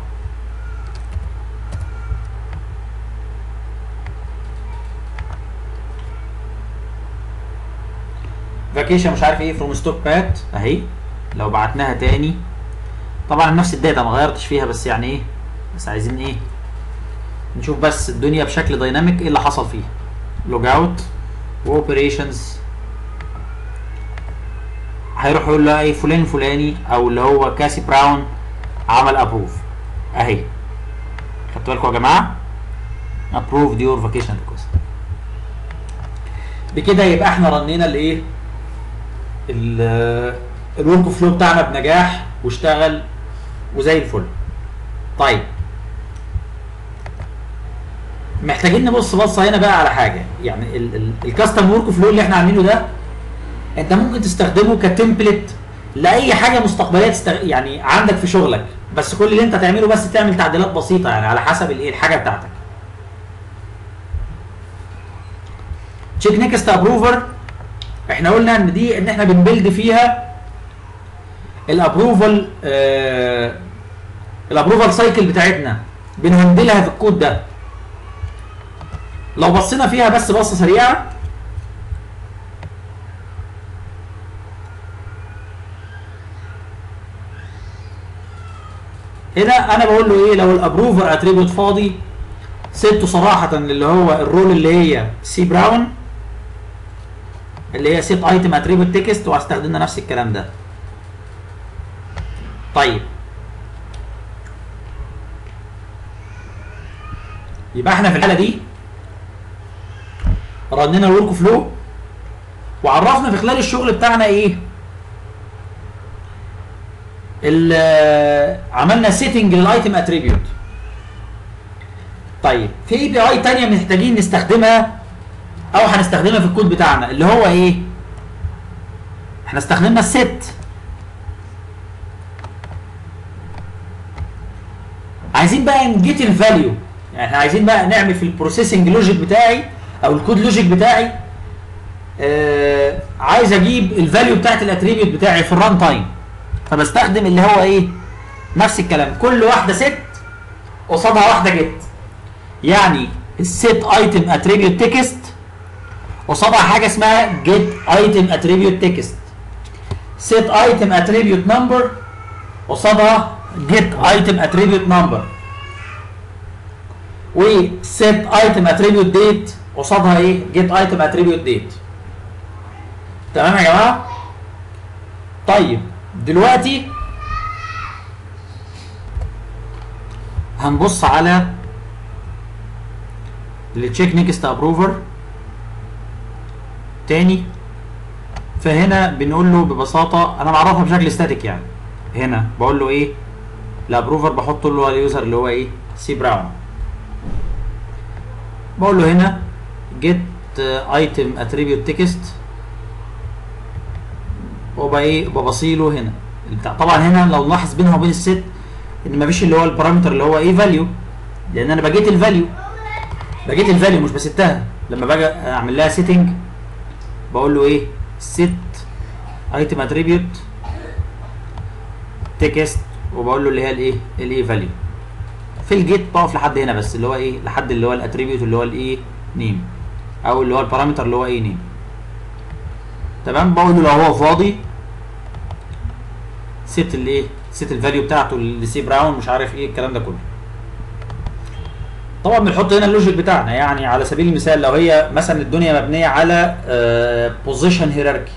S1: فاكيشن مش عارف ايه فروم ستوك بات اهي. لو بعتناها تاني طبعا نفس الداتا ما غيرتش فيها، بس يعني ايه؟ بس عايزين ايه؟ نشوف بس الدنيا بشكل دايناميك ايه اللي حصل فيها. لوج اوت واوبريشنز، هيروح يقول له ايه؟ فلان الفلاني او اللي هو كاسي براون عمل ابروف اهي. خدتوا بالكم يا جماعه؟ ابروف يور فاكيشن ريكوست. بكده يبقى احنا رنينا الايه؟ الورك فلو بتاعنا بنجاح واشتغل وزي الفل. طيب محتاجين نبص بصه هنا بقى على حاجه، يعني الكاستم ورك فلو اللي احنا عاملينه ده انت ممكن تستخدمه كتمبلت لاي حاجه مستقبليه يعني عندك في شغلك، بس كل اللي انت تعمله بس تعمل تعديلات بسيطه يعني على حسب الايه؟ الحاجه بتاعتك. تشيك نيكست ابروفر احنا قلنا ان دي ان احنا بنبلد فيها الابروفال الابروفال سايكل بتاعتنا، بنهندلها في الكود ده. لو بصينا فيها بس بصه سريعه، هنا انا بقول له ايه؟ لو الابروفر اتريبيوت فاضي سبته صراحه اللي هو الرول اللي هي سي براون اللي هي سيت ايتم اتريبيوت تكست، وهستخدمنا نفس الكلام ده. طيب يبقى احنا في الحاله دي رنينا الورك فلو وعرفنا في خلال الشغل بتاعنا ايه؟ عملنا سيتنج للايتم اتريبيوت. طيب في اي بي اي ثانيه محتاجين نستخدمها او هنستخدمها في الكود بتاعنا اللي هو ايه؟ احنا استخدمنا الست. عايزين بقى نجيت الفاليو، يعني احنا عايزين بقى نعمل في البروسيسنج لوجيك بتاعي او الكود لوجيك بتاعي عايز اجيب الفاليو بتاعت الاتريبيوت بتاعي في الران تايم، فبستخدم اللي هو ايه؟ نفس الكلام، كل واحده ست قصادها واحده جيت. يعني الست ايتم اتريبيوت تكست قصادها حاجه اسمها جيت ايتم اتريبيوت تكست. set item attribute number قصادها get item attribute number، و set item attribute date قصادها ايه؟ get item attribute date. تمام يا جماعه؟ طيب دلوقتي هنبص على التشيك نيكست ابروفر تاني. فهنا بنقول له ببساطه انا بعرفها بشكل ستاتيك، يعني هنا بقول له ايه؟ الابروفر بحط له اليوزر اللي هو ايه؟ سي براون. بقول له هنا get item attribute text وبقى ايه؟ ببصيله هنا. طبعا هنا لو نلاحظ بينها وبين الست ان مفيش اللي هو البارامتر اللي هو ايه؟ فاليو، لان انا بجيت الفاليو مش بستها. لما باجي اعمل لها سيتنج بقول له ايه؟ set item attribute text وبقول له اللي هي الايه؟ الايه فاليو. في الجيت بقف لحد هنا بس، اللي هو ايه؟ لحد اللي هو الاتريبيوت اللي هو الايه؟ نيم، او اللي هو البارامتر اللي هو ايه؟ نيم. تمام. بقول له لو هو فاضي set الايه؟ set الفاليو بتاعته لسي براون مش عارف ايه الكلام ده كله. طبعا بنحط هنا اللوجيك بتاعنا، يعني على سبيل المثال لو هي مثلا الدنيا مبنيه على بوزيشن هيراركي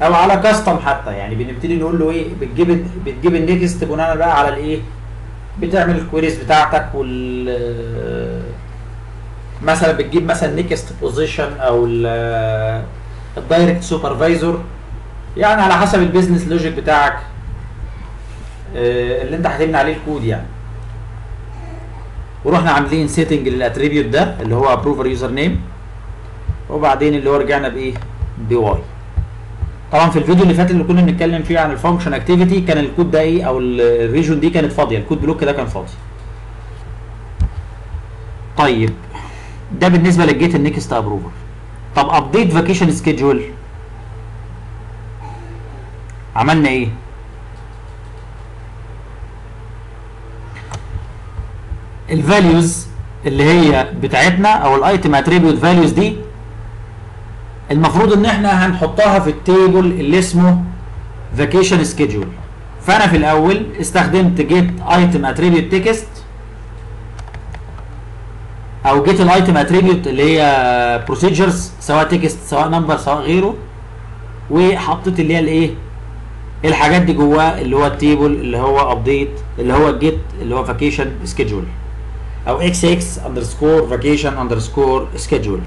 S1: او على كاستم حتى، يعني بنبتدي نقول له ايه؟ بتجيب النكست بناء بقى على الايه؟ بتعمل الكويريز بتاعتك مثلا بتجيب مثلا نيكست بوزيشن او الدايركت سوبرفايزر، يعني على حسب البيزنس لوجيك بتاعك اللي انت هتبني عليه الكود يعني. ورحنا عاملين سيتنج للاتريبيوت ده اللي هو ابروفر يوزر نيم، وبعدين اللي هو رجعنا بايه؟ بواي. طبعا في الفيديو اللي فات اللي كنا بنتكلم فيه عن الفانكشن اكتيفيتي كان الكود ده ايه؟ او الريجون دي كانت فاضيه، الكود بلوك ده كان فاضي. طيب ده بالنسبه للجيت النكست ابروفر. طب ابديت فاكيشن سكيدجول عملنا ايه؟ الفاليوز اللي هي بتاعتنا او الايتم اتريبيوت فاليوز دي المفروض ان احنا هنحطها في التيبل اللي اسمه فاكيشن سكيدجول. فانا في الاول استخدمت جيت ايتم اتريبيوت تكست او جيت الايتم اتريبيوت اللي هي بروسيجرز، سواء تكست سواء نمبر سواء غيره، وحطيت اللي هي الايه؟ الحاجات دي جواه اللي هو التيبل اللي هو ابديت اللي هو الجيت اللي هو فاكيشن سكيدجول او xx اندرسكور فاكيشن اندرسكور سكيدجول.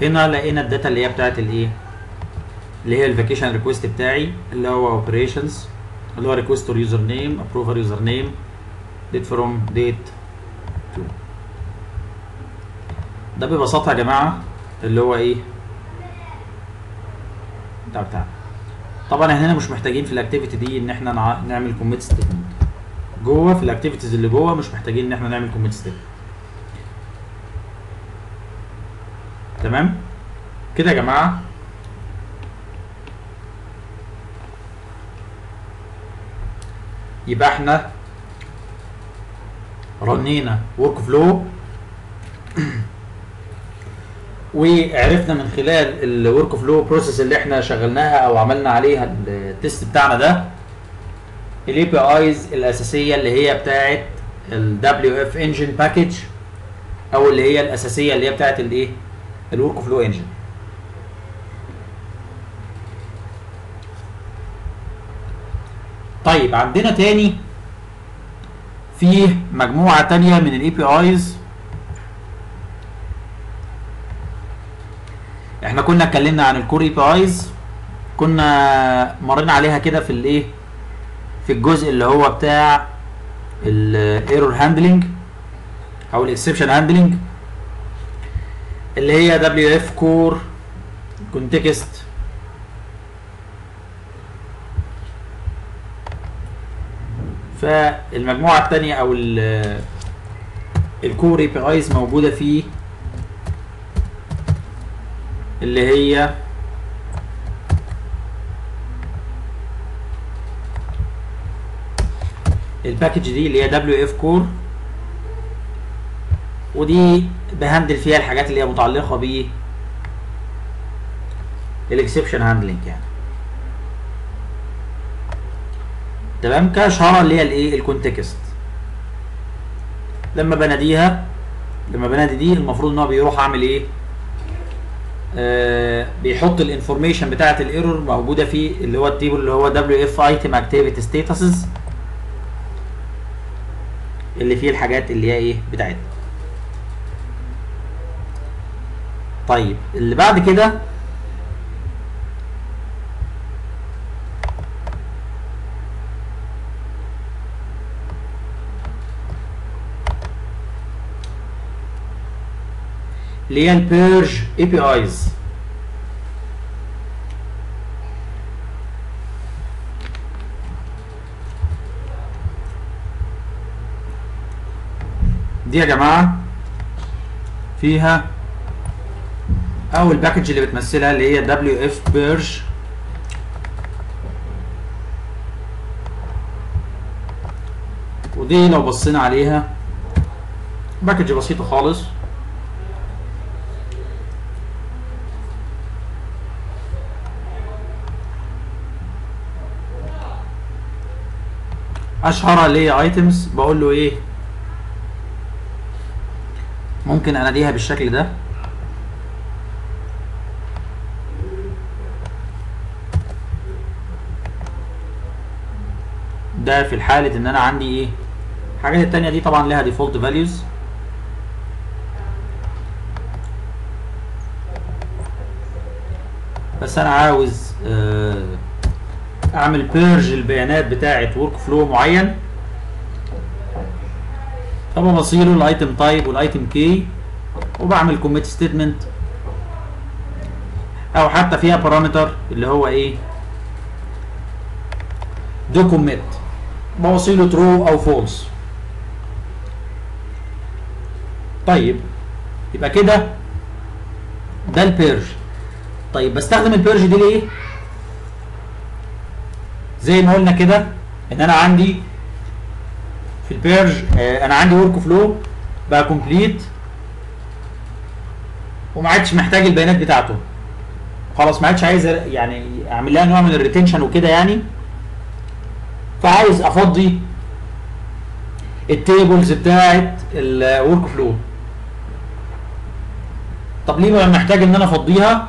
S1: هنا لقينا الداتا اللي هي بتاعت الايه؟ اللي هي الفاكيشن ريكوست بتاعي اللي هو اوبريشنز اللي هو ريكوست اور يوزر نيم ابروفر يوزر نيم ديت فروم ديت تو. ده ببساطه يا جماعه اللي هو ايه؟ بتاع طبعا احنا هنا مش محتاجين في الاكتيفيتي دي ان احنا نعمل كوميت ستيتمنت جوه. في الاكتيفيتيز اللي جوه مش محتاجين ان احنا نعمل كوميت ستيتمنت. تمام كده يا جماعه. يبقى احنا رنينا ورك فلو وعرفنا من خلال الورك فلو بروسيس اللي احنا شغلناها او عملنا عليها التست بتاعنا ده الاي بي ايز الاساسيه اللي هي بتاعه الدبليو اف انجن باكج، او اللي هي الاساسيه اللي هي بتاعه الايه الورك فلو انجن. طيب عندنا تاني في مجموعه تانيه من الاي بي ايز. احنا كنا اتكلمنا عن الكور اي بي ايز، كنا مرينا عليها كده في الايه في الجزء اللي هو بتاع الايرور هاندلنج او الاكسبشن هاندلنج، اللي هي دبليو اف كور كونتكست فالمجموعه الثانيه او الكور اي بي ايز موجوده في اللي هي الباكج دي اللي هي دبليو اف كور، ودي بهندل فيها الحاجات اللي هي متعلقه ب الاكسبشن هاندلنج يعني. تمام. كاشهرها اللي هي الايه الكونتكست. لما بنادي دي المفروض ان هو بيروح عامل ايه؟ بيحط الانفورميشن بتاعه الايرور موجوده في اللي هو التيبل اللي هو دبليو اف ايتم اكتيفيتي ستاتسز، اللي فيه الحاجات اللي هي ايه بتاعتنا. طيب اللي بعد كده اللي هي البيرج اي بي ايز. دي يا جماعه فيها اول باكج اللي بتمثلها اللي هي دبليو اف بيرج، ودي لو بصينا عليها باكج بسيطه خالص. اشهرها اللي هي ايتمز. بقول له ايه؟ ممكن اناديها بالشكل ده، ده في الحالة ان انا عندي ايه؟ الحاجات التانية دي طبعا لها ديفولت فاليوز. بس انا عاوز اعمل بيرج البيانات بتاعة ورك فلو معين، فبوصيله الايتم تايب والايتم كي وبعمل كوميت ستيتمنت، او حتى فيها بارامتر اللي هو ايه؟ دو كوميت، بوصيله ترو او فولس. طيب يبقى كده ده البيرج. طيب بستخدم البيرج دي ليه؟ زي ما قلنا كده ان انا عندي في البيرج انا عندي ورك فلو بقى كومبليت وما عادش محتاج البيانات بتاعته، خلاص ما عادش عايز يعني اعمل لها نوع من الريتنشن وكده يعني، فعايز افضي التيبلز بتاعت الورك فلو. طب ليه بقى محتاج ان انا افضيها؟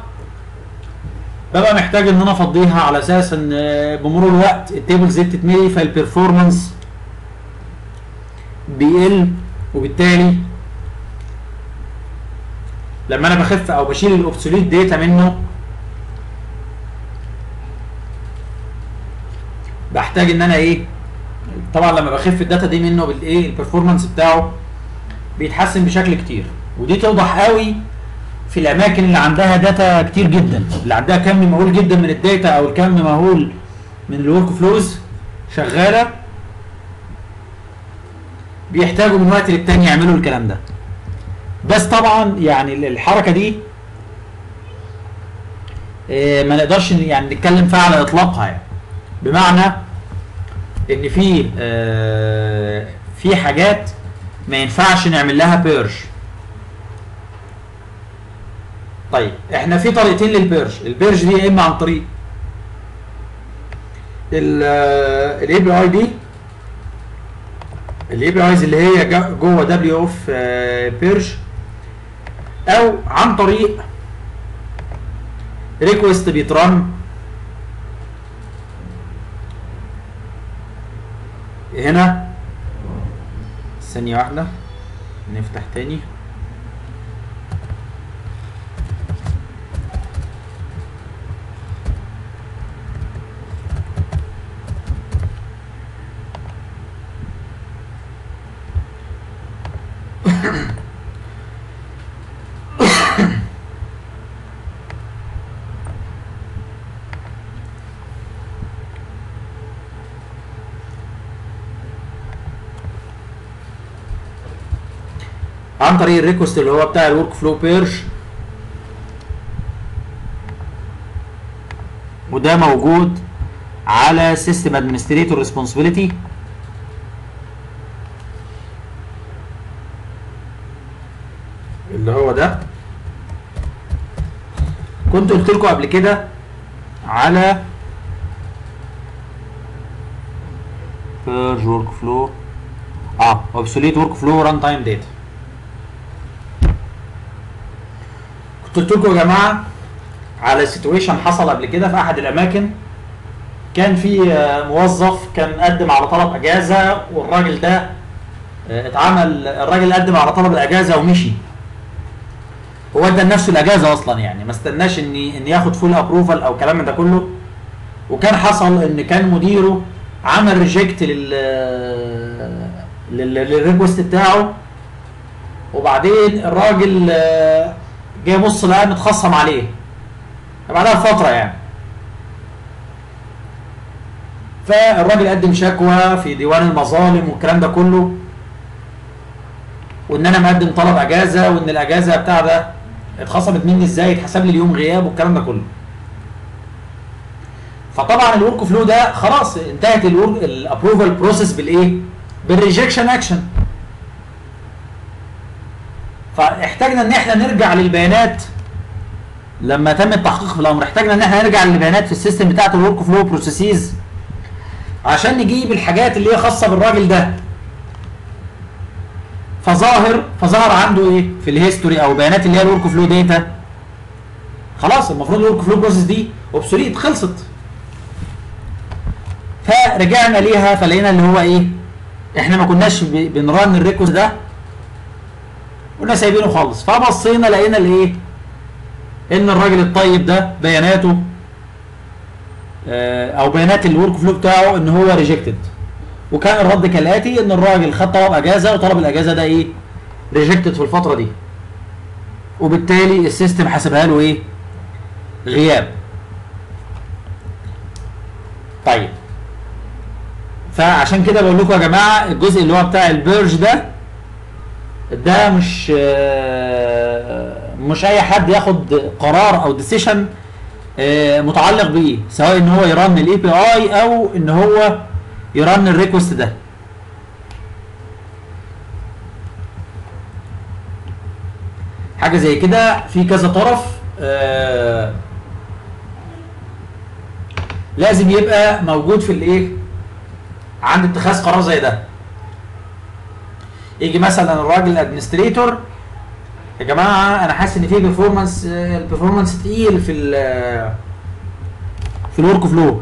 S1: ببقى محتاج ان انا افضيها على اساس ان بمرور الوقت التيبلز دي بتتملي فالبرفورمانس بيقل، وبالتالي لما انا بخف او بشيل الاوبسوليت داتا منه بحتاج ان انا ايه؟ طبعا لما بخف الداتا دي منه بالايه؟ البرفورمانس بتاعه بيتحسن بشكل كتير، ودي توضح قوي في الاماكن اللي عندها داتا كتير جدا، اللي عندها كم مهول جدا من الداتا او الكم مهول من الورك فلوز شغاله، بيحتاجوا من وقت للتاني يعملوا الكلام ده. بس طبعا يعني الحركه دي ما نقدرش يعني نتكلم فيها على اطلاقها، يعني بمعنى ان في حاجات ما ينفعش نعمل لها بيرج. طيب احنا في طريقتين للبيرج. البيرج دي يا اما عن طريق الاي بي اي دي، الاي بي ايز اللي هي جوه دبليو اوف بيرج، او عن طريق ريكوست بيترن هنا. ثانية واحدة نفتح تاني. عن طريق الريكوست اللي هو بتاع الورك فلو بيرج، وده موجود على سيستم ادمنستريتور ريسبونسبيلتي. اللي هو ده كنت قلت لكم قبل كده على بيرج ورك فلو اوبسوليت ورك فلو ران تايم داتا. قلت لكم يا جماعه على سيتويشن حصل قبل كده في احد الاماكن. كان في موظف كان قدم على طلب اجازه، والراجل ده الراجل قدم على طلب الاجازه ومشي. هو ادى لنفسه الاجازه اصلا، يعني ما استناش ان ياخد فول ابروفال او كلام من ده كله. وكان حصل ان كان مديره عمل ريجكت للريكوست بتاعه، وبعدين الراجل جه يبص لقى متخصم عليه بعدها بفتره يعني. فالراجل قدم شكوى في ديوان المظالم والكلام ده كله، وان انا مقدم طلب اجازه، وان الاجازه بتاع ده اتخصمت مني ازاي، اتحسب لي اليوم غياب والكلام ده كله. فطبعا الورك فلو ده خلاص انتهت الابروفال بروسيس بالايه؟ بالريجكشن اكشن. فاحتاجنا ان احنا نرجع للبيانات لما تم التحقيق في الامر. احتاجنا ان احنا نرجع للبيانات في السيستم بتاعت الورك فلو بروسيسز عشان نجيب الحاجات اللي هي خاصه بالراجل ده. فظهر عنده ايه في الهيستوري او بيانات اللي هي الورك فلو داتا. خلاص المفروض الورك فلو بروسيس دي اوبسوليت، خلصت. فرجعنا ليها فلقينا اللي هو ايه، احنا ما كناش بنرن الريكوست ده، كنا سايبينه خالص. فبصينا لقينا الايه، ان الراجل الطيب ده بياناته او بيانات الورك فلو بتاعه ان هو ريجكتد. وكان الرد كالاتي، ان الراجل خد طلب اجازه، وطلب الاجازه ده ايه، ريجكتد في الفتره دي، وبالتالي السيستم حسبها له ايه، غياب. طيب فعشان كده بقول لكم يا جماعه الجزء اللي هو بتاع البيرج ده مش اي حد ياخد قرار او ديسيشن متعلق بيه، سواء ان هو يرن الاي بي اي او ان هو يرن الريكوست ده. حاجه زي كده في كذا طرف لازم يبقى موجود في الايه، عند اتخاذ قرار زي ده. يجي مثلا الراجل الادمنستريتور، يا جماعه انا حاسس ان في البرفورمانس تقيل في الورك فلو.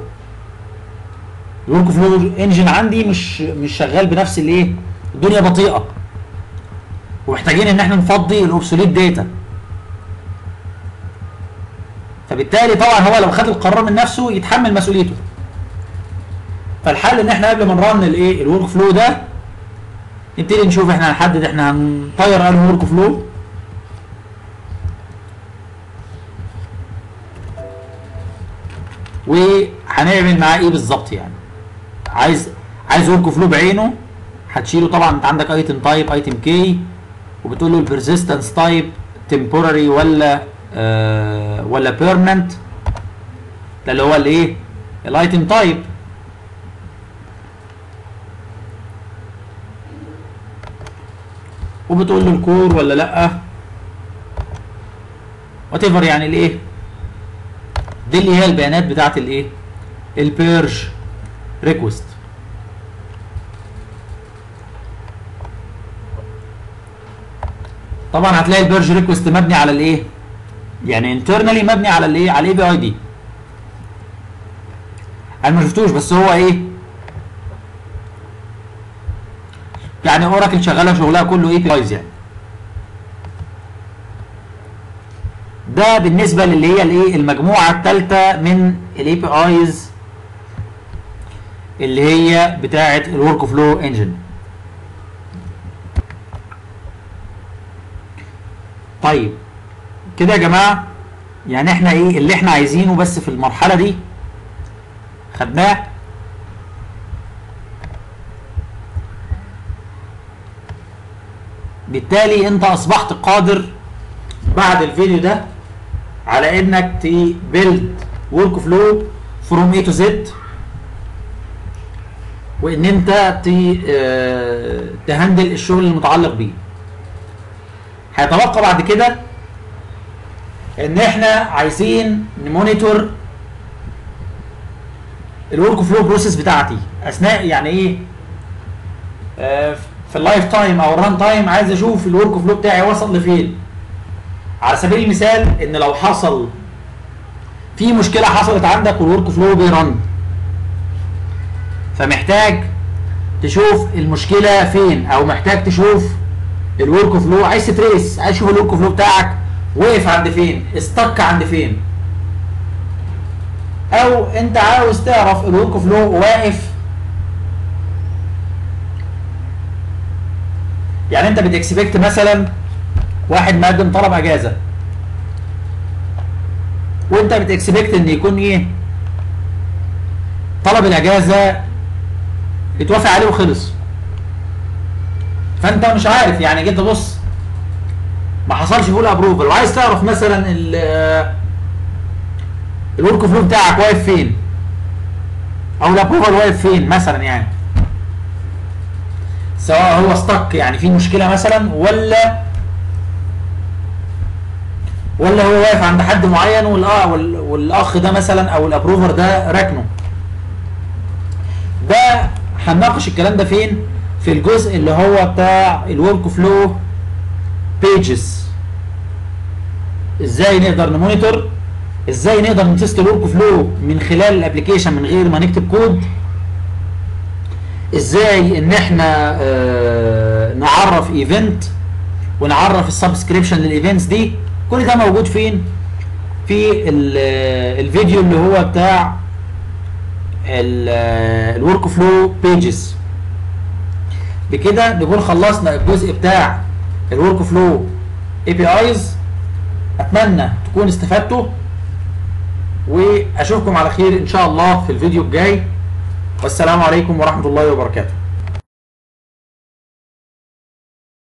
S1: الورك فلو انجن عندي مش شغال بنفس الايه، الدنيا بطيئه، ومحتاجين ان احنا نفضي الاوبسوليت داتا. فبالتالي طبعا هو لو خد القرار من نفسه يتحمل مسؤوليته. فالحل ان احنا قبل ما نرن الايه، الورك فلو ده، نبتدي نشوف احنا هنحدد احنا هنطير انهي ورك فلو، وهنعمل معاه ايه بالظبط. يعني عايز ورك فلو بعينه، هتشيله طبعا. انت عندك ايتم تايب ايتم كي، وبتقول له البرزيستنس تايب تمبوراري ولا بيرمننت، ده اللي هو الايه، الايتم تايب. وبتقول له الكور ولا لا، وات وات ايفر يعني الايه دي اللي هي البيانات بتاعت الايه البيرج ريكوست. طبعا هتلاقي البيرج ريكوست مبني على الايه يعني انترنالي مبني على الايه على الاي بي اي دي. انا ما شفتوش بس هو ايه يعني اوراكل شغاله شغلها كله اي بي ايز يعني. ده بالنسبه للي هي الايه المجموعه الثالثه من الاي بي ايز اللي هي بتاعه الورك فلو انجن. طيب كده يا جماعه يعني احنا ايه اللي احنا عايزينه بس في المرحله دي خدناه. بالتالي انت اصبحت قادر بعد الفيديو ده على انك تبيلد ورك فلو فروم اي تو زد، وان انت تهندل الشغل المتعلق بيه. هيتبقى بعد كده ان احنا عايزين نمونيتور الورك فلو بروسيس بتاعتي اثناء يعني ايه في اللايف تايم او الران تايم. عايز اشوف الورك فلو بتاعي وصل لفين. على سبيل المثال ان لو حصل في مشكله حصلت عندك والورك فلو بيرن، فمحتاج تشوف المشكله فين، او محتاج تشوف الورك فلو، عايز تتريس، عايز تشوف الورك فلو بتاعك وقف عند فين، استك عند فين، او انت عاوز تعرف الورك فلو واقف. يعني انت بتكسبكت مثلا واحد مقدم طلب اجازه، وانت بتكسبكت ان يكون ايه طلب الاجازه اتوافق عليه وخلص، فانت مش عارف يعني جيت تبص ما حصلش فول ابروفل، وعايز تعرف مثلا الورك فلو بتاعك واقف فين او الابروفل واقف فين مثلا، يعني سواء هو ستك يعني في مشكله مثلا ولا هو واقف عند حد معين والاخ ده مثلا او الابروفر ده راكنه. ده هنناقش الكلام ده فين؟ في الجزء اللي هو بتاع الورك فلو بيجز. ازاي نقدر نمونيتور، ازاي نقدر نتست الورك فلو من خلال الابلكيشن من غير ما نكتب كود، ازاي ان احنا نعرف ايفنت ونعرف السبسكريبشن للايفنتس دي. كل ده موجود فين؟ في الفيديو اللي هو بتاع الورك فلو بيجز. بكده نكون خلصنا الجزء بتاع الورك فلو اي بي ايز. اتمنى تكونوا استفدتوا، واشوفكم على خير ان شاء الله في الفيديو الجاي، والسلام عليكم ورحمة الله وبركاته.